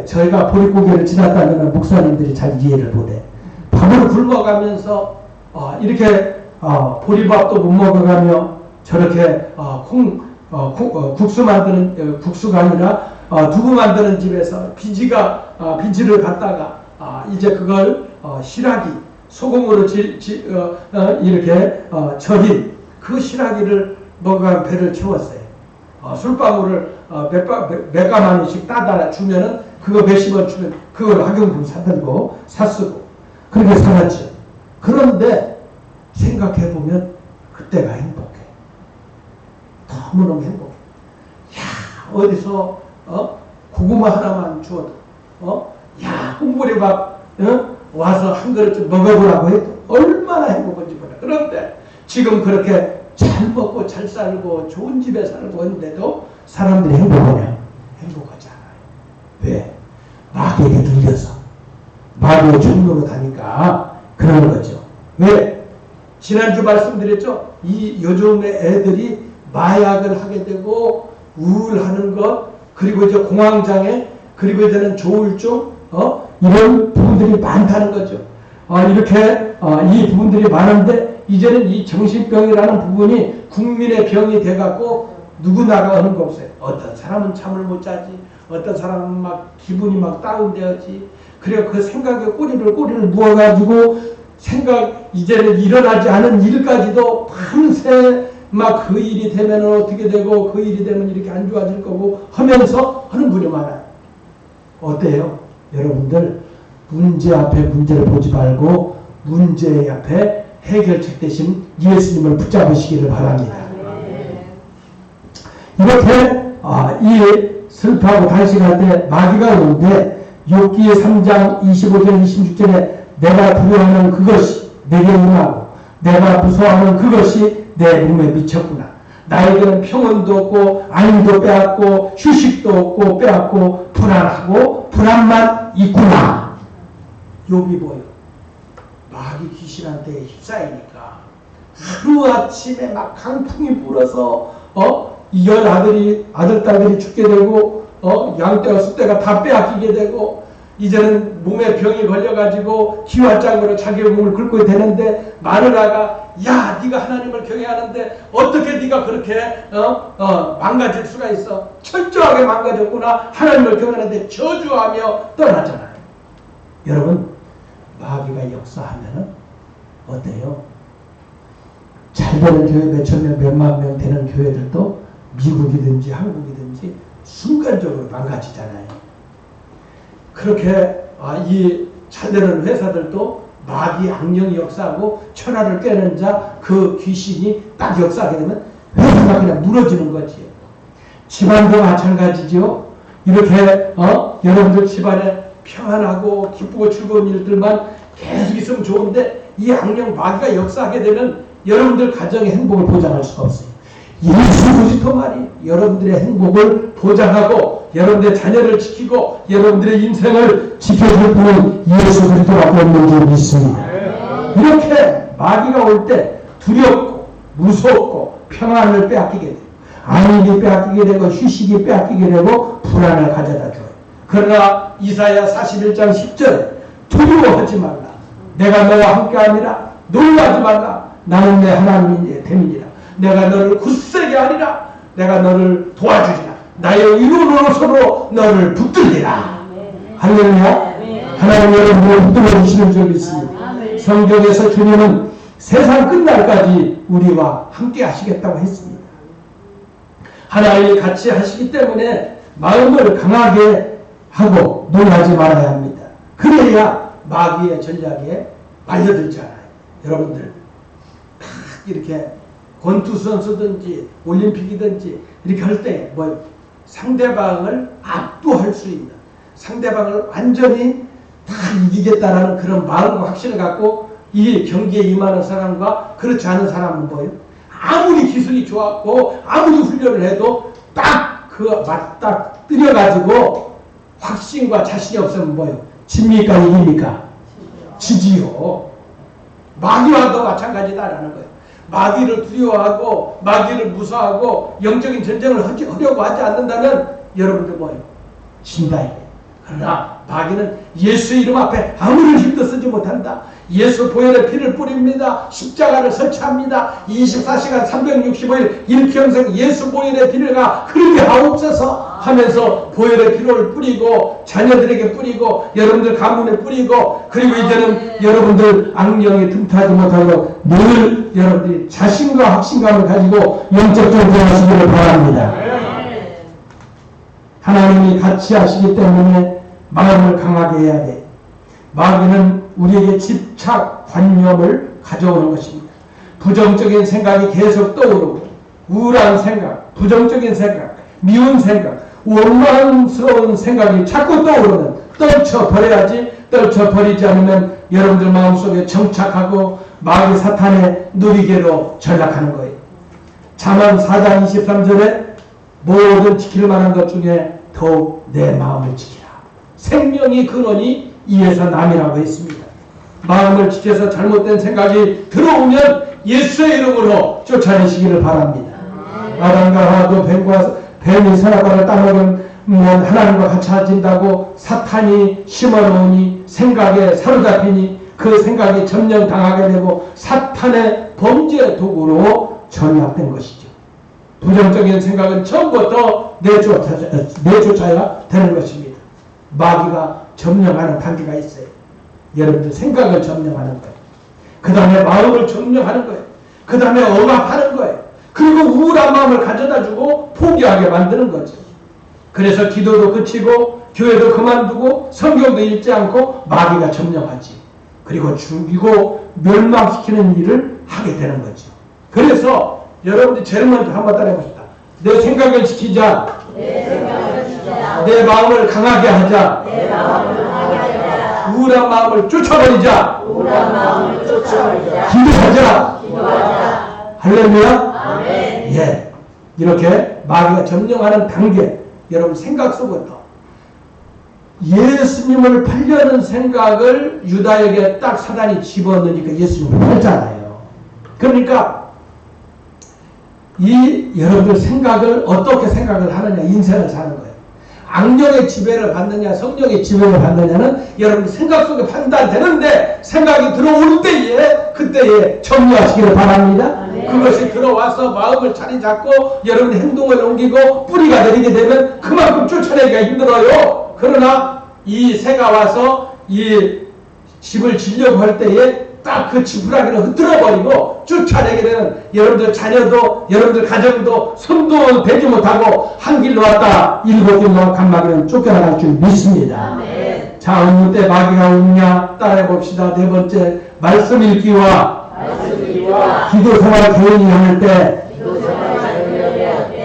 저희가 보릿고개를 지났다면 목사님들이 잘 이해를 못해. 밥을 굶어가면서 이렇게 보리밥도 못 먹어가며 저렇게 국수 만드는 국수가 아니라 두부 만드는 집에서 비지를 갖다가 이제 그걸 시라기 소금으로 이렇게 절인 그 시라기를 먹어가 배를 채웠어요. 술방울을 몇 가마니씩 따다 주면은 그거 몇십 원 주면 그걸 학용품 사들고 사쓰고 그렇게 살았죠. 그런데 생각해보면 그때가 행복해. 너무너무 행복해. 야, 어디서 고구마 하나만 주어도 야, 홍보리밥 와서 한 그릇 좀 먹어보라고 해도 얼마나 행복한지 몰라. 그런데 지금 그렇게 잘 먹고 잘 살고 좋은 집에 살고 있는데도 사람들이 행복하냐? 행복하지 않아요. 왜? 마귀에게 눌려서 마귀의 종로로 다니까 그러는 거죠. 왜? 지난주 말씀드렸죠? 이 요즘의 애들이 마약을 하게 되고 우울하는 것, 그리고 이제 공황장애, 그리고 이제는 조울증, 이런 부분들이 많다는 거죠. 이렇게 이 부분들이 많은데 이제는 이 정신병이라는 부분이 국민의 병이 돼갖고 누구나가 하는 거 없어요. 어떤 사람은 잠을 못 자지, 어떤 사람은 막 기분이 막 다운되었지. 그래서 그 생각에 꼬리를 누워가지고 이제는 일어나지 않은 일까지도 밤새 막 그 일이 되면 어떻게 되고 그 일이 되면 이렇게 안 좋아질 거고 하면서 하는 분이 많아요. 어때요? 여러분들 문제 앞에 문제를 보지 말고 문제 앞에 해결책 대신 예수님을 붙잡으시기를 바랍니다. 이렇게 이 슬퍼하고 단식할 때 마귀가 오는데 욥기 3장 25절 26절에 내가 두려워하는 그것이 내게 임하고 내가 무서워하는 그것이 내 몸에 미쳤구나. 나에게는 평온도 없고 안위도 빼앗고 휴식도 없고 빼앗고 불안하고 불안만 있구나. 욥이 뭐예요? 마귀 귀신한테 휩싸이니까 하루아침에 막 강풍이 불어서 이 열 아들 딸들이 죽게 되고 양떼와 숫대가 다 빼앗기게 되고 이제는 몸에 병이 걸려가지고 기와장으로 자기 몸을 긁고 되는데 마누라가 야 네가 하나님을 경외하는데 어떻게 네가 그렇게 망가질 수가 있어. 철저하게 망가졌구나. 하나님을 경외하는데 저주하며 떠나잖아요. 여러분 마귀가 역사하면은 어때요? 잘 되는 교회 몇천 명 몇만 명 되는 교회들도 미국이든지 한국이든지 순간적으로 망가지잖아요. 그렇게 이 잘되는 회사들도 마귀 악령이 역사하고 천하를 깨는 자 그 귀신이 딱 역사하게 되면 회사가 그냥 무너지는 거지. 집안도 마찬가지죠. 이렇게 여러분들 집안에 평안하고 기쁘고 즐거운 일들만 계속 있으면 좋은데 이 악령 마귀가 역사하게 되면 여러분들 가정의 행복을 보장할 수가 없어요. 예수 그리스도만이 여러분들의 행복을 보장하고 여러분들의 자녀를 지키고 여러분들의 인생을 지켜줄 분은 예수 그리스도밖에 없는 줄 믿습니다. 이렇게 마귀가 올 때 두렵고 무섭고 평안을 빼앗기게 되고 안익이 빼앗기게 되고 휴식이 빼앗기게 되고 불안을 가져다 줘요. 그러나 이사야 41장 10절에 두려워하지 말라. 내가 너와 함께하니라. 놀라지 말라. 나는 내 하나님의 됨이니라. 내가 너를 굳세게 하리라. 내가 너를 도와주리라. 나의 의로로서로 너를 붙들리라. 할렐루야. 하나님 여러분을 붙들어 주시는 줄 믿습니다. 성경에서 주님은 세상 끝날까지 우리와 함께 하시겠다고 했습니다. 하나님이 같이 하시기 때문에 마음을 강하게 하고 놀라지 말아야 합니다. 그래야 마귀의 전략에 말려들지 않아요. 여러분들 딱 이렇게 권투 선수든지 올림픽이든지 이렇게 할 때 뭐 상대방을 압도할 수 있는, 상대방을 완전히 다 이기겠다라는 그런 마음과 확신을 갖고 이 경기에 임하는 사람과 그렇지 않은 사람은 뭐예요? 아무리 기술이 좋았고 아무리 훈련을 해도 딱 그 맞딱 뜨려가지고 확신과 자신이 없으면 뭐예요? 집니까 이깁니까? 지지요. 마귀와도 마찬가지다라는 거예요. 마귀를 두려워하고 마귀를 무서워하고 영적인 전쟁을 하려고 하지 않는다면 여러분들 뭐예요? 진다 이게. 그러나 마귀는 예수의 이름 앞에 아무런 힘도 쓰지 못한다. 예수 보혈의 피를 뿌립니다. 십자가를 설치합니다. 24시간 365일 일평생 예수 보혈의 피를가 흐르게 하옵소서 하면서 보혈의 피를 뿌리고 자녀들에게 뿌리고 여러분들 가문에 뿌리고 그리고 이제는 여러분들 악령이 틈타지 못하도록 늘 여러분들이 자신과 확신감을 가지고 영적 전쟁하시기를 바랍니다. 하나님이 같이 하시기 때문에 마음을 강하게 해야 돼. 마귀는 우리에게 집착관념을 가져오는 것입니다. 부정적인 생각이 계속 떠오르고 우울한 생각, 부정적인 생각, 미운 생각, 원망스러운 생각이 자꾸 떠오르는, 떨쳐버려야지. 떨쳐버리지 않으면 여러분들 마음속에 정착하고 마귀 사탄의 누리개로 전락하는 거예요. 잠언 4장 23절에 모든 지킬 만한 것 중에 더욱 내 마음을 지키라. 생명이 근원이 이에서 남이라고 했습니다. 마음을 지켜서 잘못된 생각이 들어오면 예수의 이름으로 쫓아내시기를 바랍니다. 아담과 하와도 뱀이 선악과를 따먹으면 하나님과 같이 하진다고 사탄이 심어놓으니 생각에 사로잡히니 그 생각이 점령당하게 되고 사탄의 범죄 도구로 전락된 것이죠. 부정적인 생각은 처음부터 내쫓아야 되는 것입니다. 마귀가 점령하는 단계가 있어요. 여러분들 생각을 점령하는 거예요. 그 다음에 마음을 점령하는 거예요. 그 다음에 억압하는 거예요. 그리고 우울한 마음을 가져다주고 포기하게 만드는 거죠. 그래서 기도도 그치고 교회도 그만두고 성경도 읽지 않고 마귀가 점령하지. 그리고 죽이고 멸망시키는 일을 하게 되는 거죠. 그래서 여러분들이 제일 먼저 한번 따라해봅시다. 내 생각을 지키자. 내 마음을 강하게 하자. 우울한 마음을 쫓아버리자. 기도하자. 할렐루야. 아멘. 예, 이렇게 마귀가 점령하는 단계, 여러분 생각 속부터 예수님을 팔려는 생각을 유다에게 딱 사단이 집어넣으니까 예수님을 팔잖아요. 그러니까 이 여러분들 생각을 어떻게 생각을 하느냐, 인생을 사는 거예요. 악령의 지배를 받느냐 성령의 지배를 받느냐는 여러분 생각 속에 판단되는데, 생각이 들어올 때에 그때에 정리하시기를 바랍니다. 그것이 들어와서 마음을 자리 잡고 여러분의 행동을 옮기고 뿌리가 내리게 되면 그만큼 쫓아내기가 힘들어요. 그러나 이 새가 와서 이 집을 지려고 할 때에 딱 그 지푸라기를 흐트러버리고 쫓아내게 되는 여러분들 자녀도 여러분들 가정도 손도 대지 못하고 한 길로 왔다 일곱 길로 간마귀는 쫓겨나갈 줄 믿습니다. 아멘. 자, 어느 때 마귀가 오느냐 따라해 봅시다. 네 번째, 말씀 읽기와 기도 생활 개인이 하는 때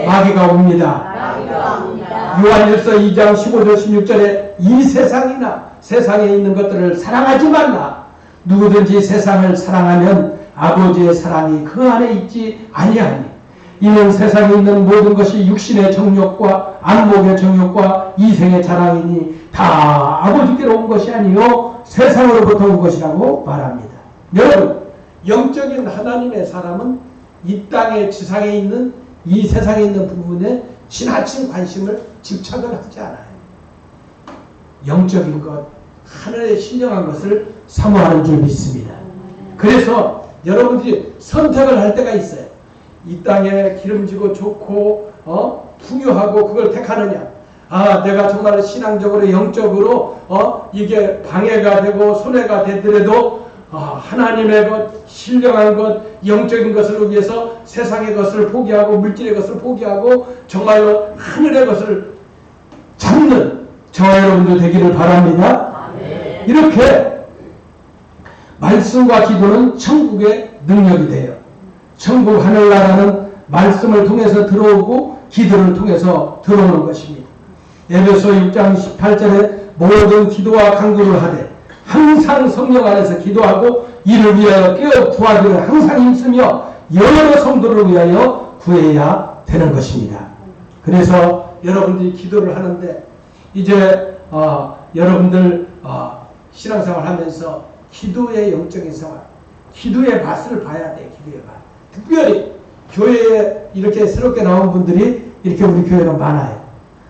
마귀가 옵니다. 요한일서 2장 15절 16절에 이 세상에 있는 것들을 사랑하지 말라. 누구든지 세상을 사랑하면 아버지의 사랑이 그 안에 있지 아니하니. 이는 세상에 있는 모든 것이 육신의 정욕과 안목의 정욕과 이생의 자랑이니 다 아버지께로 온 것이 아니요 세상으로부터 온 것이라고 말합니다. 여러분, 영적인 하나님의 사람은 이 땅의 지상에 있는 이 세상에 있는 부분에 지나친 관심을 집착을 하지 않아요. 영적인 것, 하늘에 신령한 것을 사모하는 줄 믿습니다. 그래서 여러분들이 선택을 할 때가 있어요. 이 땅에 기름지고 좋고 풍요하고 그걸 택하느냐. 아, 내가 정말 신앙적으로 영적으로 이게 방해가 되고 손해가 되더라도 하나님의 것, 신령한 것, 영적인 것을 위해서 세상의 것을 포기하고 물질의 것을 포기하고 정말로 하늘의 것을 잡는 저와 여러분들 되기를 바랍니다. 아멘. 이렇게 말씀과 기도는 천국의 능력이 돼요. 천국 하늘나라는 말씀을 통해서 들어오고 기도를 통해서 들어오는 것입니다. 에베소 6장 18절에 모든 기도와 간구를 하되 항상 성령 안에서 기도하고 이를 위하여 깨어 구하기를 항상 힘쓰며 여러 성도를 위하여 구해야 되는 것입니다. 그래서 여러분들이 기도를 하는데 이제 여러분들 신앙생활 하면서 기도의 영적인 생활, 기도의 맛을 봐야 돼. 기도의 맛. 특별히 교회에 이렇게 새롭게 나온 분들이 이렇게 우리 교회가 많아요.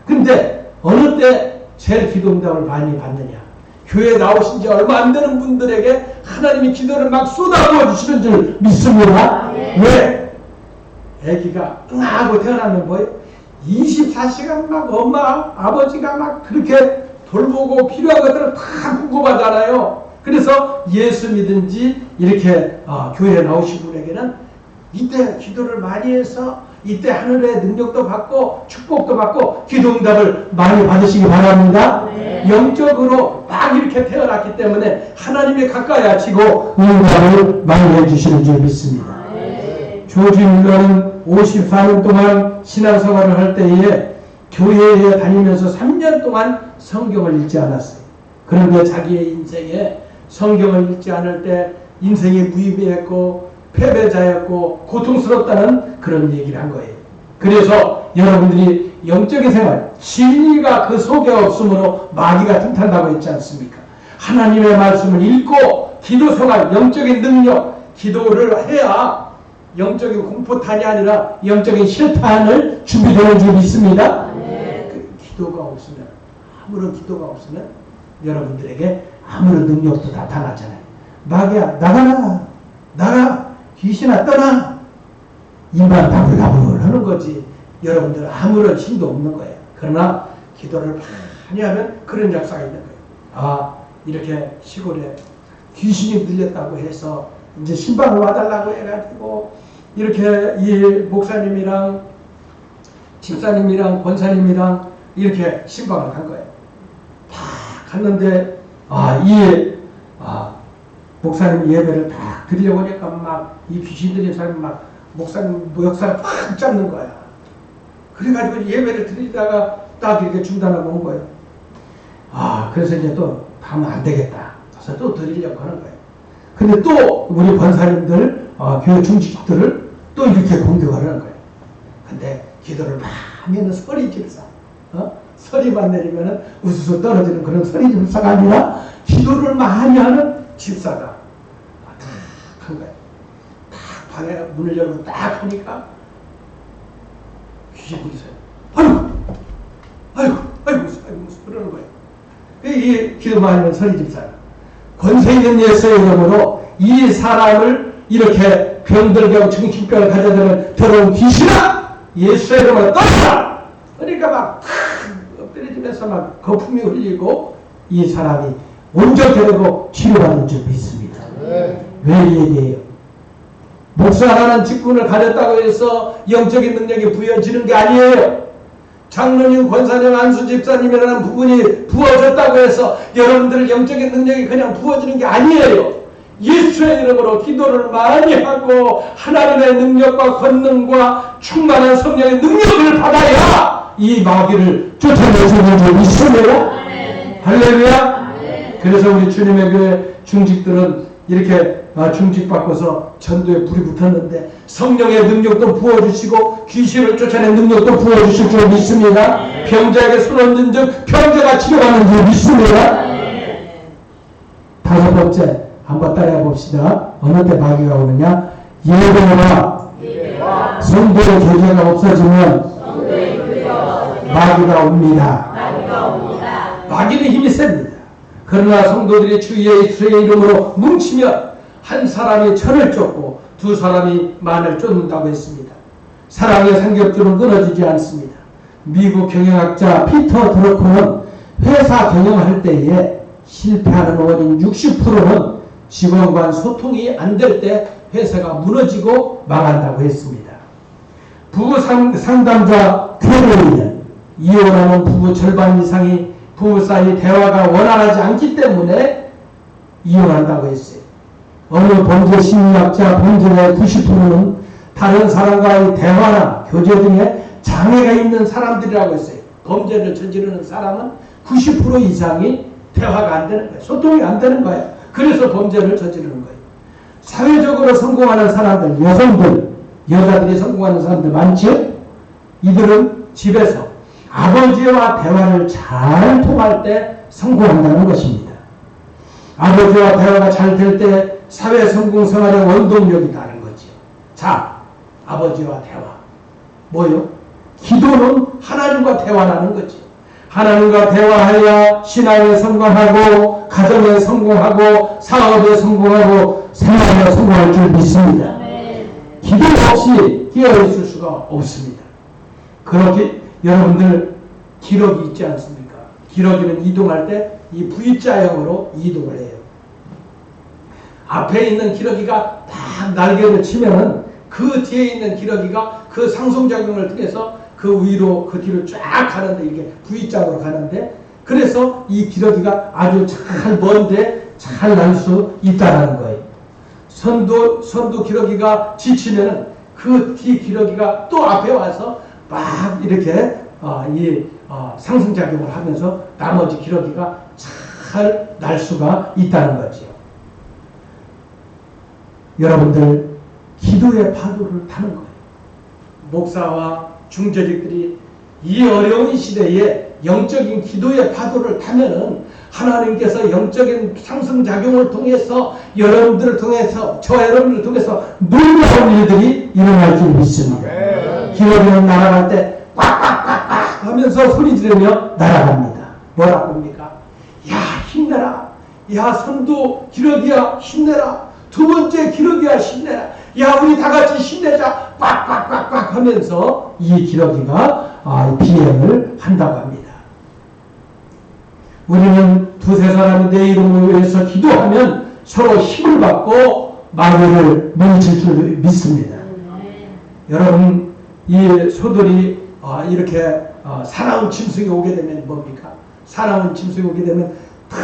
근데 어느 때 제일 기도 응답을 많이 받느냐? 교회에 나오신 지 얼마 안 되는 분들에게 하나님이 기도를 막 쏟아부어 주시는 줄 믿습니다. 왜? 아기가 응하고 태어나면 뭐예요? 24시간 막 엄마, 아버지가 막 그렇게 돌보고 필요한 것들을 다 궁금하잖아요. 그래서 예수 믿은지 이렇게 교회에 나오신 분에게는 이때 기도를 많이 해서 이때 하늘의 능력도 받고 축복도 받고 기도응답을 많이 받으시기 바랍니다. 영적으로 막 이렇게 태어났기 때문에 하나님에 가까이 하시고 응답을 많이 해주시는 줄 믿습니다. 조지 뮬러는 54년 동안 신앙생활을 할 때에 교회에 다니면서 3년 동안 성경을 읽지 않았어요. 그런데 자기의 인생에 성경을 읽지 않을 때 인생이 무의미했고 패배자였고 고통스럽다는 그런 얘기를 한 거예요. 그래서 여러분들이 영적인 생활, 진리가 그 속에 없으므로 마귀가 틈탄다고 했지 않습니까? 하나님의 말씀을 읽고 기도 생활, 영적인 능력, 기도를 해야 영적인 공포탄이 아니라 영적인 실탄을 준비되는 줄 믿습니다. 그 기도가 없으면, 아무런 기도가 없으면 여러분들에게 아무런 능력도 나타나잖아요. 마귀야, 나가, 귀신아 떠나. 입만 다불다불 하는 거지. 여러분들 아무런 힘도 없는 거예요. 그러나 기도를 많이 하면 그런 역사가 있는 거예요. 아, 이렇게 시골에 귀신이 들렸다고 해서 이제 신방을 와달라고 해가지고 이렇게 이 목사님이랑 집사님이랑 권사님이랑 이렇게 신방을 간 거예요. 다 갔는데 목사님 예배를 다 드리려고 하니까 막 이 귀신 들린 사람이 막 목사님 목욕사를 팍 잡는 거야. 그래가지고 예배를 드리다가 딱 이렇게 중단하고 온 거예요. 그래서 이제 또 하면 안 되겠다. 그래서 또 드리려고 하는 거예요. 근데 또 우리 권사님들, 교회 중직들을 또 이렇게 공격하는 거예요. 근데 기도를 많이 하는 서리집사, 서리만 내리면은 우수수 떨어지는 그런 서리집사가 아니라 기도를 많이 하는 집사가 딱 한 거예요. 딱 방에 문을 열고 딱 하니까 귀신이 있어요. 아이고 그러는 거예요. 이 기도 많이 하는 서리집사가 권세 있는 예수의 이름으로 이 사람을 이렇게 병들게 하고 정신병을 가져다는 더러운 귀신아! 예수의 이름으로 떠나라! 그러니까 막 엎드려지면서 막 거품이 흘리고 이 사람이 온전되고 치료받는 줄 믿습니다. 왜 이 얘기해요? 목사라는 직분을 가졌다고 해서 영적인 능력이 부여지는 게 아니에요. 장로님, 권사님, 안수집사님이라는 부분이 부어졌다고 해서 여러분들 영적인 능력이 그냥 부어지는 게 아니에요. 예수의 이름으로 기도를 많이 하고 하나님의 능력과 권능과 충만한 성령의 능력을 받아야 이 마귀를 쫓아내시는 줄 믿습니다. 할렐루야. 그래서 우리 주님의 교회 중직들은 이렇게 중직받고서 전도에 불이 붙었는데 성령의 능력도 부어주시고 귀신을 쫓아낸 능력도 부어주실 줄 믿습니다. 병자에게 손 얹은 즉 병자가 치료하는 줄 믿습니다. 다섯 번째 한번 따라해 봅시다. 어느 때 마귀가 오느냐? 예배와 성도의 교제가 없어지면 마귀가 옵니다. 마귀는 힘이 셉니다. 그러나 성도들이 주 예수의 이름으로 뭉치면 한 사람이 천을 쫓고 두 사람이 만을 쫓는다고 했습니다. 사랑의 삼겹줄은 끊어지지 않습니다. 미국 경영학자 피터 드러커는 회사 경영할 때에 실패하는 원인 60%는 직원 간 소통이 안 될 때 회사가 무너지고 망한다고 했습니다. 부부 상담자 퀘르리는 이혼하는 부부 절반 이상이 부부 사이 대화가 원활하지 않기 때문에 이혼한다고 했어요. 어느 범죄 심리학자 범죄의 90%는 다른 사람과의 대화나 교제 등에 장애가 있는 사람들이라고 했어요. 범죄를 저지르는 사람은 90% 이상이 대화가 안 되는 거예요. 소통이 안 되는 거예요. 그래서 범죄를 저지르는 거예요. 사회적으로 성공하는 사람들, 여성들, 여자들이 성공하는 사람들 많죠? 이들은 집에서 아버지와 대화를 잘 통할 때 성공한다는 것입니다. 아버지와 대화가 잘 될 때 사회 성공 생활의 원동력이 나는 거죠. 자, 아버지와 대화. 뭐요? 기도는 하나님과 대화라는 거죠. 하나님과 대화하여 신앙에 성공하고 가정에 성공하고 사업에 성공하고 생활에 성공할 줄 믿습니다. 기도 없이 깨어있을 수가 없습니다. 그렇게 여러분들 기러기 있지 않습니까? 기러기는 이동할 때 이 V자형으로 이동을 해요. 앞에 있는 기러기가 딱 날개를 치면은 그 뒤에 있는 기러기가 그 상승작용을 통해서 그 위로 그 뒤로 쫙 가는데 이게 V자로 가는데 그래서 이 기러기가 아주 잘 먼데 잘 날 수 있다는 거예요. 선두 기러기가 지치면은 그 뒤 기러기가 또 앞에 와서 막 이렇게 상승작용을 하면서 나머지 기러기가 잘 날 수가 있다는 거죠. 여러분들 기도의 파도를 타는 거예요. 목사와 중재직들이 이 어려운 시대에 영적인 기도의 파도를 타면은 하나님께서 영적인 상승작용을 통해서 여러분들을 통해서 여러분들을 통해서 놀라운 일들이 일어날 줄 믿습니다. 기러기는 날아갈 때 꽉꽉꽉꽉 하면서 소리 지르며 날아갑니다. 뭐라고 합니까? 야 힘내라. 야 선두 기러기야 힘내라. 두 번째 기러기야 힘내라. 야 우리 다 같이 힘내자. 꽉꽉꽉꽉 하면서 이 기러기가 비행을 한다고 합니다. 우리는 두세 사람이 내 이름을 위해서 기도하면 서로 힘을 받고 마귀를 물리칠 줄 믿습니다. 여러분 이 소들이 이렇게 사나운 짐승이 오게 되면 뭡니까? 사나운 짐승이 오게 되면 탁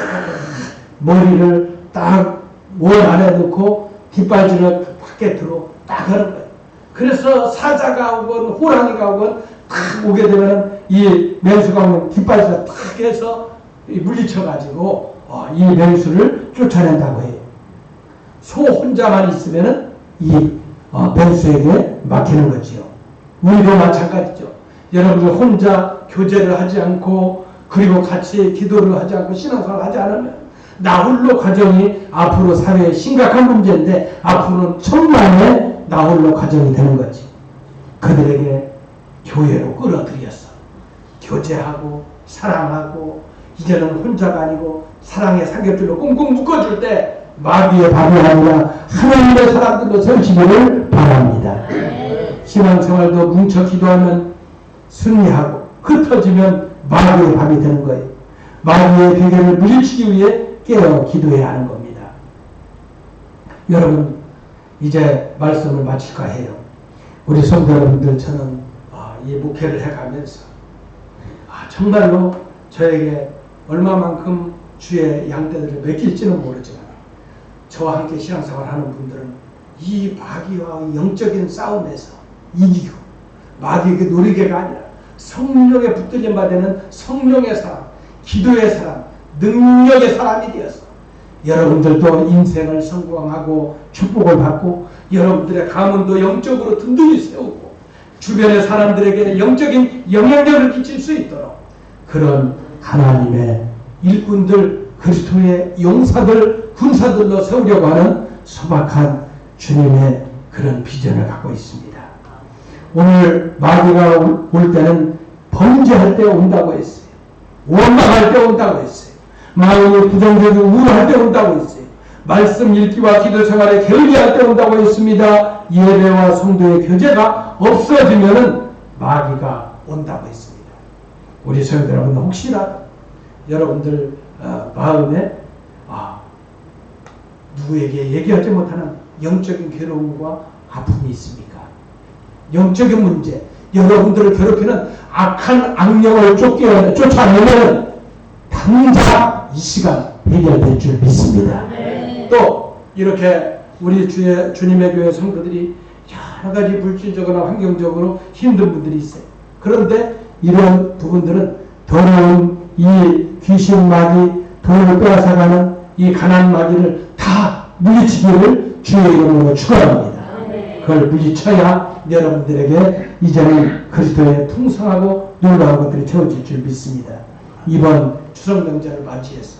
머리를 딱 원 안에 넣고 뒷발질을 바깥으로 딱 하는 거예요. 그래서 사자가 오건 호랑이가 오건 탁 오게 되면 이 맹수가 오면 뒷발질을 탁 해서 물리쳐가지고 이 맹수를 쫓아낸다고 해요. 소 혼자만 있으면은 이 맹수에게 막히는 거지요. 우리도 마찬가지죠. 여러분들 혼자 교제를 하지 않고 그리고 같이 기도를 하지 않고 신앙생활을 하지 않으면 나홀로 가정이 앞으로 사회에 심각한 문제인데 앞으로는 천만의 나홀로 가정이 되는 거지. 그들에게 교회로 끌어들여서 교제하고 사랑하고 이제는 혼자가 아니고 사랑의 삼겹줄로 꽁꽁 묶어줄 때 마귀의 밥이 아니라 하나님의 사람들로 서시기를 바랍니다. 신앙생활도 뭉쳐 기도하면 승리하고 흩어지면 마귀의 밥이 되는 거예요. 마귀의 비결을 물리치기 위해 깨어 기도해야 하는 겁니다. 여러분 이제 말씀을 마칠까 해요. 우리 성도 여러분들 저는 이 목회를 해가면서 정말로 저에게 얼마만큼 주의 양떼들을 맡길지는 모르지만 저와 함께 신앙생활 하는 분들은 이 마귀와 영적인 싸움에서 이기고 마귀에게 노리개가 아니라 성령에 붙들림 받는 성령의 사람, 기도의 사람, 능력의 사람이 되어서 여러분들도 인생을 성공하고 축복을 받고 여러분들의 가문도 영적으로 든든히 세우고 주변의 사람들에게 영적인 영향력을 끼칠 수 있도록 그런 하나님의 일꾼들, 그리스도의 용사들, 군사들로 세우려고 하는 소박한 주님의 그런 비전을 갖고 있습니다. 오늘 마귀가 올 때는 범죄할 때 온다고 했어요. 원망할 때 온다고 했어요. 마음이 부정적이고 우울할 때 온다고 했어요. 말씀 읽기와 기도 생활에 게을리할 때 온다고 했습니다. 예배와 성도의 교제가 없어지면은 마귀가 온다고 했습니다. 우리 성도 여러분 혹시라도 여러분들 마음에 누구에게 얘기하지 못하는 영적인 괴로움과 아픔이 있습니까? 영적인 문제, 여러분들을 괴롭히는 악한 악령을 쫓아내면 당장 이 시간 해결될 줄 믿습니다. 또 이렇게 우리 주님의 교회 성도들이 여러 가지 물질적으로 환경적으로 힘든 분들이 있어요. 그런데 이런 부분들은 더러운 이 귀신 마귀, 돈을 빼앗아가는 이 가난 마귀를 다 물리치기를 주의 이름으로 축원합니다. 그걸 물리쳐야 여러분들에게 이제는 그리스도의 풍성하고 놀라운 것들이 채워질 줄 믿습니다. 이번 추석 명절을 맞이해서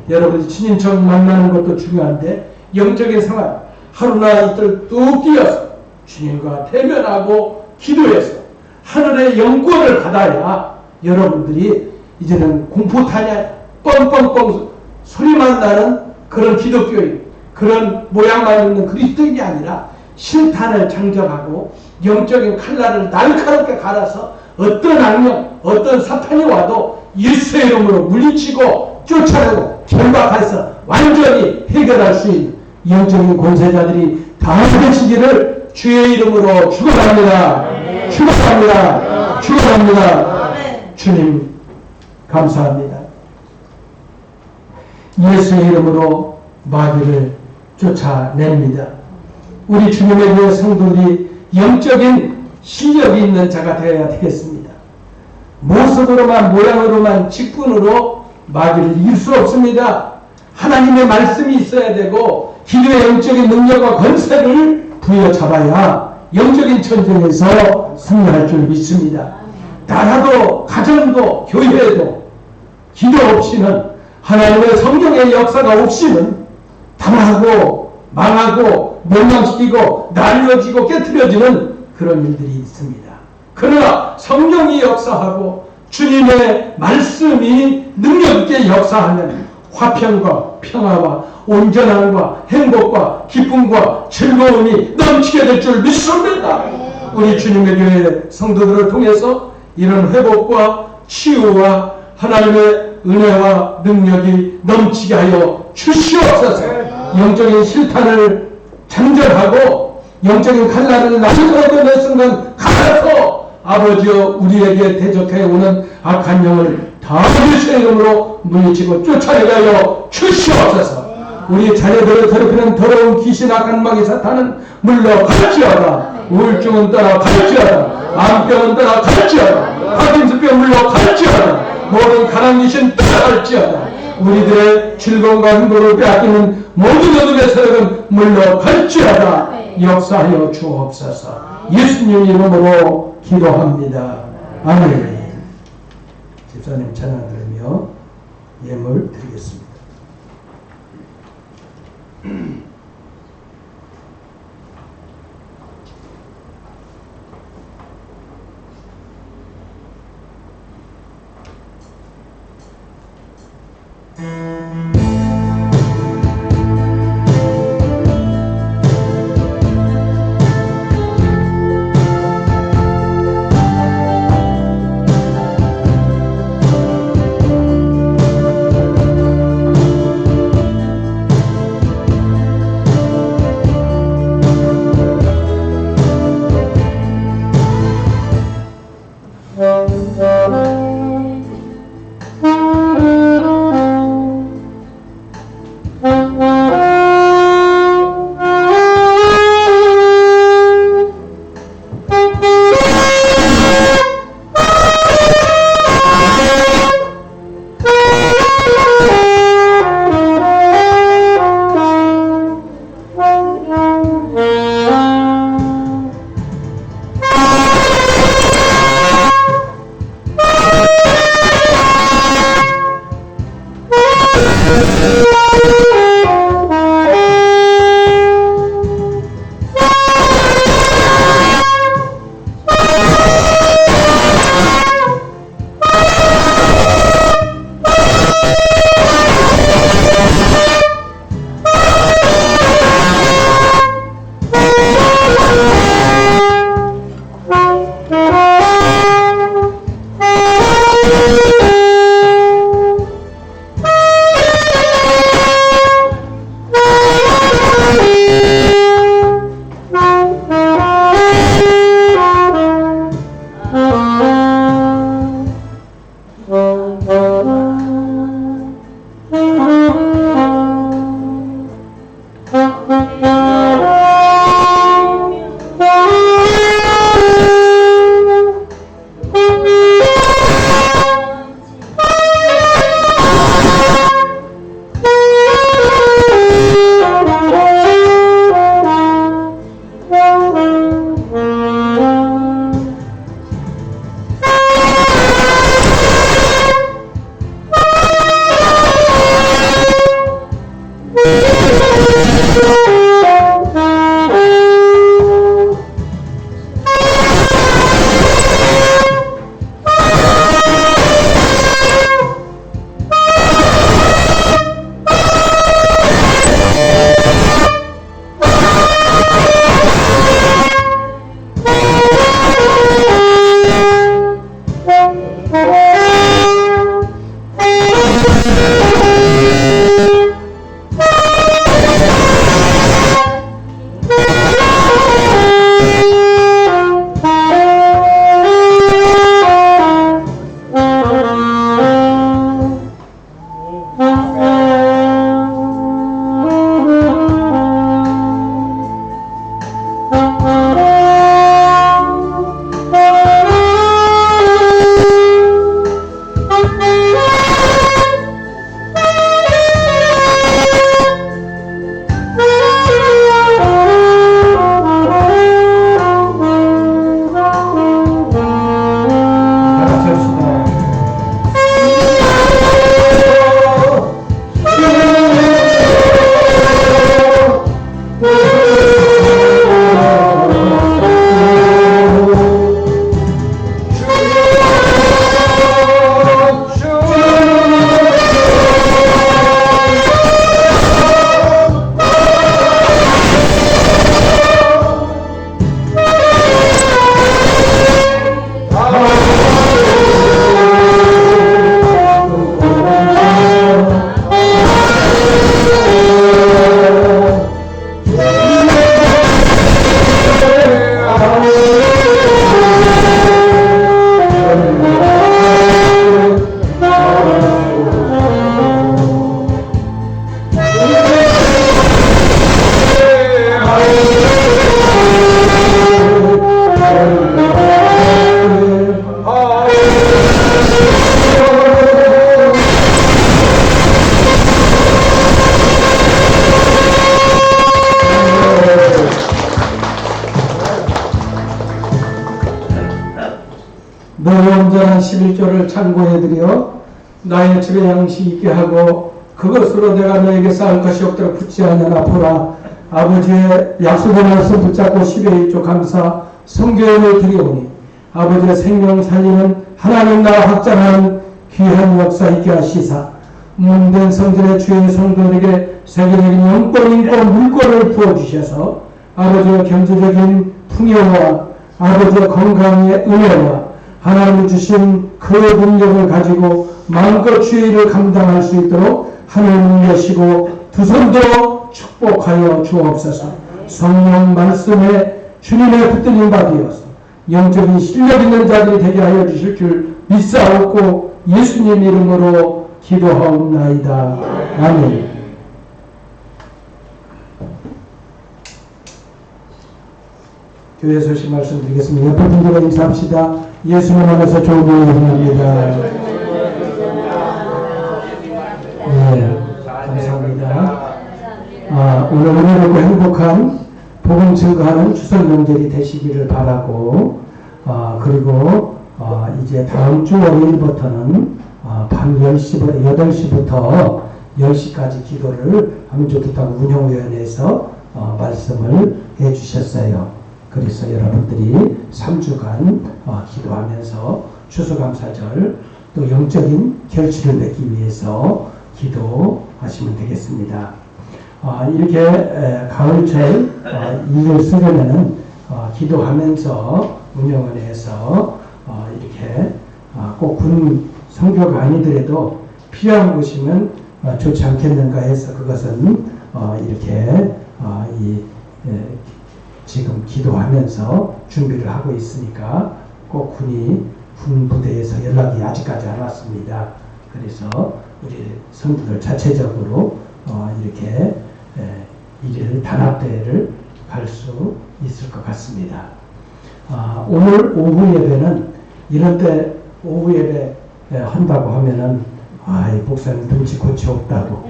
여러분이 친인척 만나는 것도 중요한데 영적인 생활 하루나 이틀 뚝 뛰어서 주님과 대면하고 기도해서 하늘의 영권을 받아야 여러분들이 이제는 공포타냐 뻥뻥뻥 소리만 나는 그런 기독교인, 그런 모양만 있는 그리스도인이 아니라 실탄을 장전하고 영적인 칼날을 날카롭게 갈아서 어떤 악령, 어떤 사탄이 와도 예수의 이름으로 물리치고 쫓아내고 결박해서 완전히 해결할 수 있는 영적인 권세자들이 다 되시기를 주의 이름으로 축원합니다. 축원합니다. 축원합니다. 주님 감사합니다. 예수의 이름으로 마귀를 쫓아냅니다. 우리 주님의 교회 성도들이 영적인 실력이 있는 자가 되어야 되겠습니다. 모습으로만 모양으로만 직분으로 마귀를 이길 수 없습니다. 하나님의 말씀이 있어야 되고 기도의 영적인 능력과 권세를 부여잡아야 영적인 전쟁에서 승리할 줄 믿습니다. 나라도 가정도 교회도 기도 없이는 하나님의 성령의 역사가 없이는 타락하고 망하고 멸망시키고 날려지고 깨트려지는 그런 일들이 있습니다. 그러나 성령이 역사하고 주님의 말씀이 능력있게 역사하면 화평과 평화와 온전함과 행복과 기쁨과 즐거움이 넘치게 될 줄 믿습니다. 우리 주님의 교회 성도들을 통해서 이런 회복과 치유와 하나님의 은혜와 능력이 넘치게 하여 주시옵소서. 영적인 실탄을 장전하고 영적인 칼날을 나누어내는 순간 가서 아버지여 우리에게 대적해 오는 악한 영을 다 예수의 이름으로 물리치고 쫓아내게 하여 주시옵소서. 우리 자녀들을 더럽히는 더러운 귀신 악한 마귀 사탄은 물러갈지어다. 우울증은 떠나갈지어다. 암병은 떠나갈지어다. 파킨슨병 물러갈지어다. 모든 가난 귀신 떠나갈지어다. 우리들의 즐거움과 행복을 빼앗기는 모든 어둠의 세력은 물러갈지어다. 역사하여 주옵소서. 예수님 이름으로 기도합니다. 아멘. 집사님 찬양 들으며 예물 드리겠습니다. 10장 11절을 참고해드려 나의 집에 양식 있게 하고 그것으로 내가 너에게 쌓을 것이 없도록 붙지 않으나 보라. 아버지의 약속의 말씀 붙잡고 10의 1조 감사 성교회를 드리오니 아버지의 생명 살리는 하나님 나라 확장하는 귀한 역사 있게 하시사 문된 성전의 주의 성도들에게 세계적인 영권인과 물권을 부어주셔서 아버지의 경제적인 풍요와 아버지의 건강의 은혜와 하나님이 주신 그 능력을 가지고 마음껏 주의 일을 감당할 수 있도록 하나님 여시고 두 손도 축복하여 주옵소서. 성령 말씀에 주님의 붙들림 받으어서 영적인 실력 있는 자들이 되게 하여 주실 줄 믿사옵고 예수님 이름으로 기도하옵나이다. 아멘. 교회 소식 말씀드리겠습니다. 옆에 분들과 인사합시다. 예수님 안에서 좋은 일을 행합니다. 네, 감사합니다. 오늘 은혜롭고 행복한 복음 증거하는 추석 명절이 되시기를 바라고 그리고 이제 다음 주 월요일부터는 밤 8시부터 10시까지 기도를 하면 좋겠다고 운영위원회에서 말씀을 해주셨어요. 그래서 여러분들이 3주간 기도하면서 추수감사절 또 영적인 결실을 맺기 위해서 기도하시면 되겠습니다. 이렇게 가을철 2월 수련회는 기도하면서 운영원에서 이렇게 꼭 군 선교가 아니더라도 필요한 곳이면 좋지 않겠는가 해서 그것은 이렇게 지금 기도하면서 준비를 하고 있으니까 꼭 군 부대에서 연락이 아직까지 안 왔습니다. 그래서 우리 성도들 자체적으로 이렇게 일일 단합대회를 갈 수 있을 것 같습니다. 오늘 오후 예배는 이런 때 오후 예배 한다고 하면은 이 목사님 눈치 고치 없다고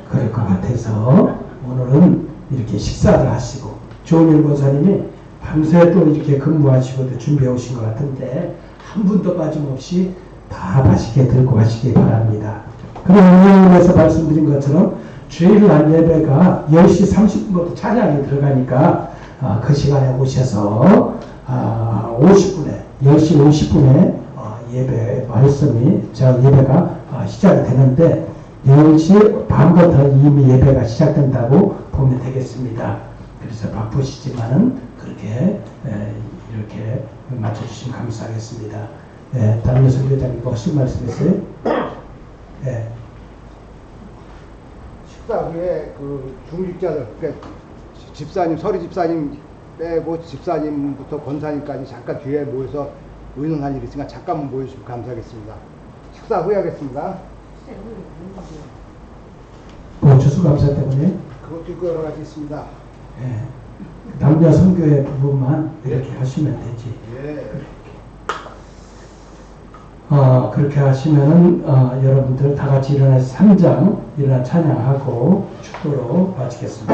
그럴 것 같아서 오늘은 이렇게 식사를 하시고 조은일 권사님이 밤새 또 이렇게 근무하시고 준비해 오신 것 같은데 한 분도 빠짐없이 다 맛있게 들고 가시기 바랍니다. 그리고 운영원에서 말씀드린 것처럼 주일날 예배가 10시 30분부터 찬양이 들어가니까 그 시간에 오셔서 10시 50분에 예배 말씀이 예배가 시작이 되는데 10시 반부터 이미 예배가 시작된다고 보면 되겠습니다. 그래서 바쁘시지만은 그렇게 이렇게 맞춰주시면 감사하겠습니다. 다른 선교장님 무슨 말씀이세요? 식사 후에 그 중직자들, 그러니까 집사님, 서리 집사님 빼고 집사님부터 권사님까지 잠깐 뒤에 모여서 의논할 일이 있으니까 잠깐만 모여주시면 감사하겠습니다. 식사 후에 하겠습니다. 추수감사 때문에? 그것도 있고 여러 가지 있습니다. 남자 선교회 부분만 이렇게 하시면 되지. 그렇게 하시면은 여러분들 다 같이 일어나서 3장 일어나 찬양하고 축도로 마치겠습니다.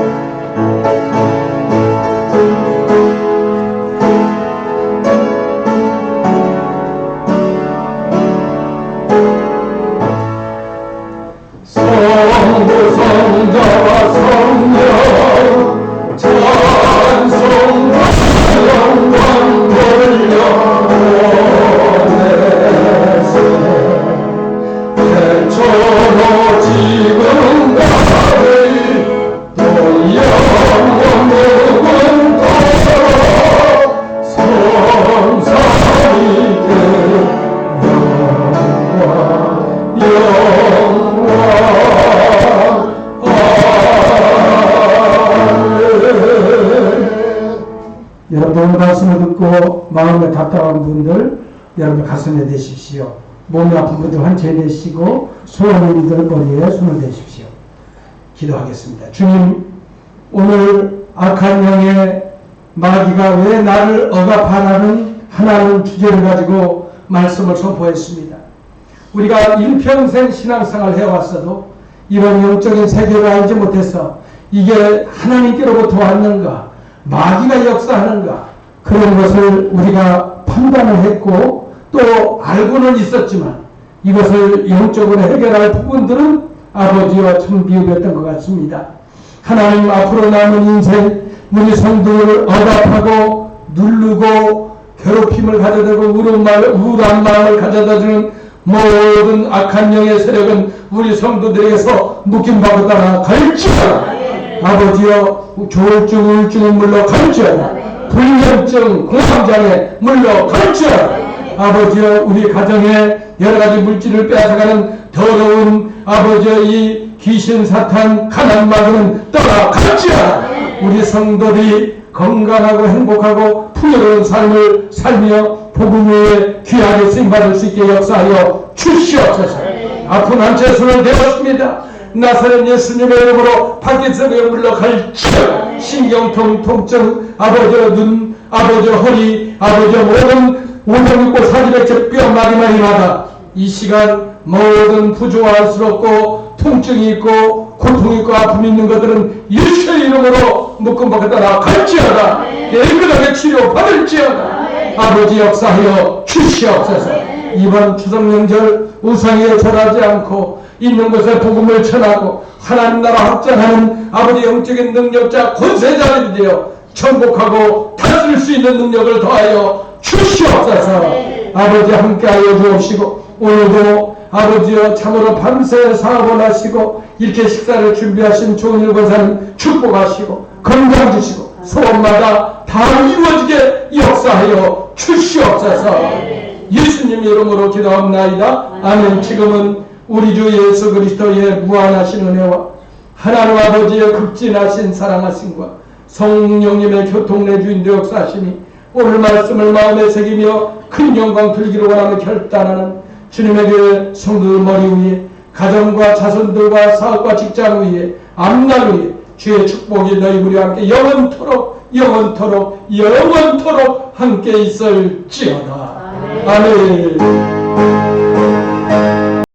성자와 성령 찬송과 영광 돌려보내세 태초로 지금까지 또 영원 누군가로 성삼위께 여러분 오늘 말씀을 듣고 마음에 답답한 분들 여러분 가슴에 대십시오. 몸이 아픈 분들 환초에 내시고 소원을 이들 머리에 손을 대십시오. 기도하겠습니다. 주님, 오늘 악한 영의 마귀가 왜 나를 억압하라는 하나님 주제를 가지고 말씀을 선포했습니다. 우리가 일평생 신앙생활을 해왔어도 이런 영적인 세계를 알지 못해서 이게 하나님께로부터 왔는가 마귀가 역사하는가 그런 것을 우리가 판단을 했고 또 알고는 있었지만 이것을 영적으로 해결할 부분들은 아버지와 참 비읍했던 것 같습니다. 하나님 앞으로 남은 인생 우리 성도를 억압하고 누르고 괴롭힘을 가져다고 우울한 마음을 가져다주는 모든 악한 영의 세력은 우리 성도들에게서 묶임받았다가 갈지어다. 아버지여 조울증 우울증은 물러갈지어다. 불면증 공황장애 물러갈지어다. 아버지여 우리 가정에 여러가지 물질을 빼앗아가는 더러운 아버지여 이 귀신 사탄 가난 마귀는 떠나갈지어다. 우리 성도들이 건강하고 행복하고 풍요로운 삶을 살며 복음 위에 귀하게 쓰임받을 수 있게 역사하여 주시옵소서. 아픈 한 채 손을 대었습니다. 나사렛 예수님의 이름으로 파킨슨병 물러갈지어다. 신경통, 통증, 아버지의 눈, 아버지의 허리, 아버지의 모든 오종 있고 사지백체 뼈 마디마디 마다 이 시간 모든 부조화스럽고 통증이 있고 고통이 있고 아픔이 있는 것들은 예수의 이름으로 묶음받겠다 갈지어다. 깨끗하게 치료받을지어다. 아버지 역사하여 주시옵소서. 이번 추석 명절 우상에 절하지 않고 있는 곳에 복음을 전하고 하나님 나라 확장하는 아버지 영적인 능력자 권세자들이 되어 천국하고 다스릴 수 있는 능력을 더하여 주시옵소서. 아버지 함께하여 주옵시고 오늘도 아버지여 참으로 밤새 사업을 하시고 이렇게 식사를 준비하신 좋은 일권사님 축복하시고 건강 주시고 소원마다 다 이루어지게 역사하여 주시옵소서. 예수님 이름으로 기도합나이다. 아멘. 지금은 우리 주 예수 그리스도의 무한하신 은혜와 하나님 아버지의 극진하신 사랑하심과 성령님의 교통내 주인도 역사하시니 오늘 말씀을 마음에 새기며 큰 영광 들기로 원하며 결단하는 주님의 교회 성도들 머리 위에 가정과 자손들과 사업과 직장 위에 앞날 위에 주의 축복이 너희 우리와 함께 영원토록 함께 있을지어다. 아멘.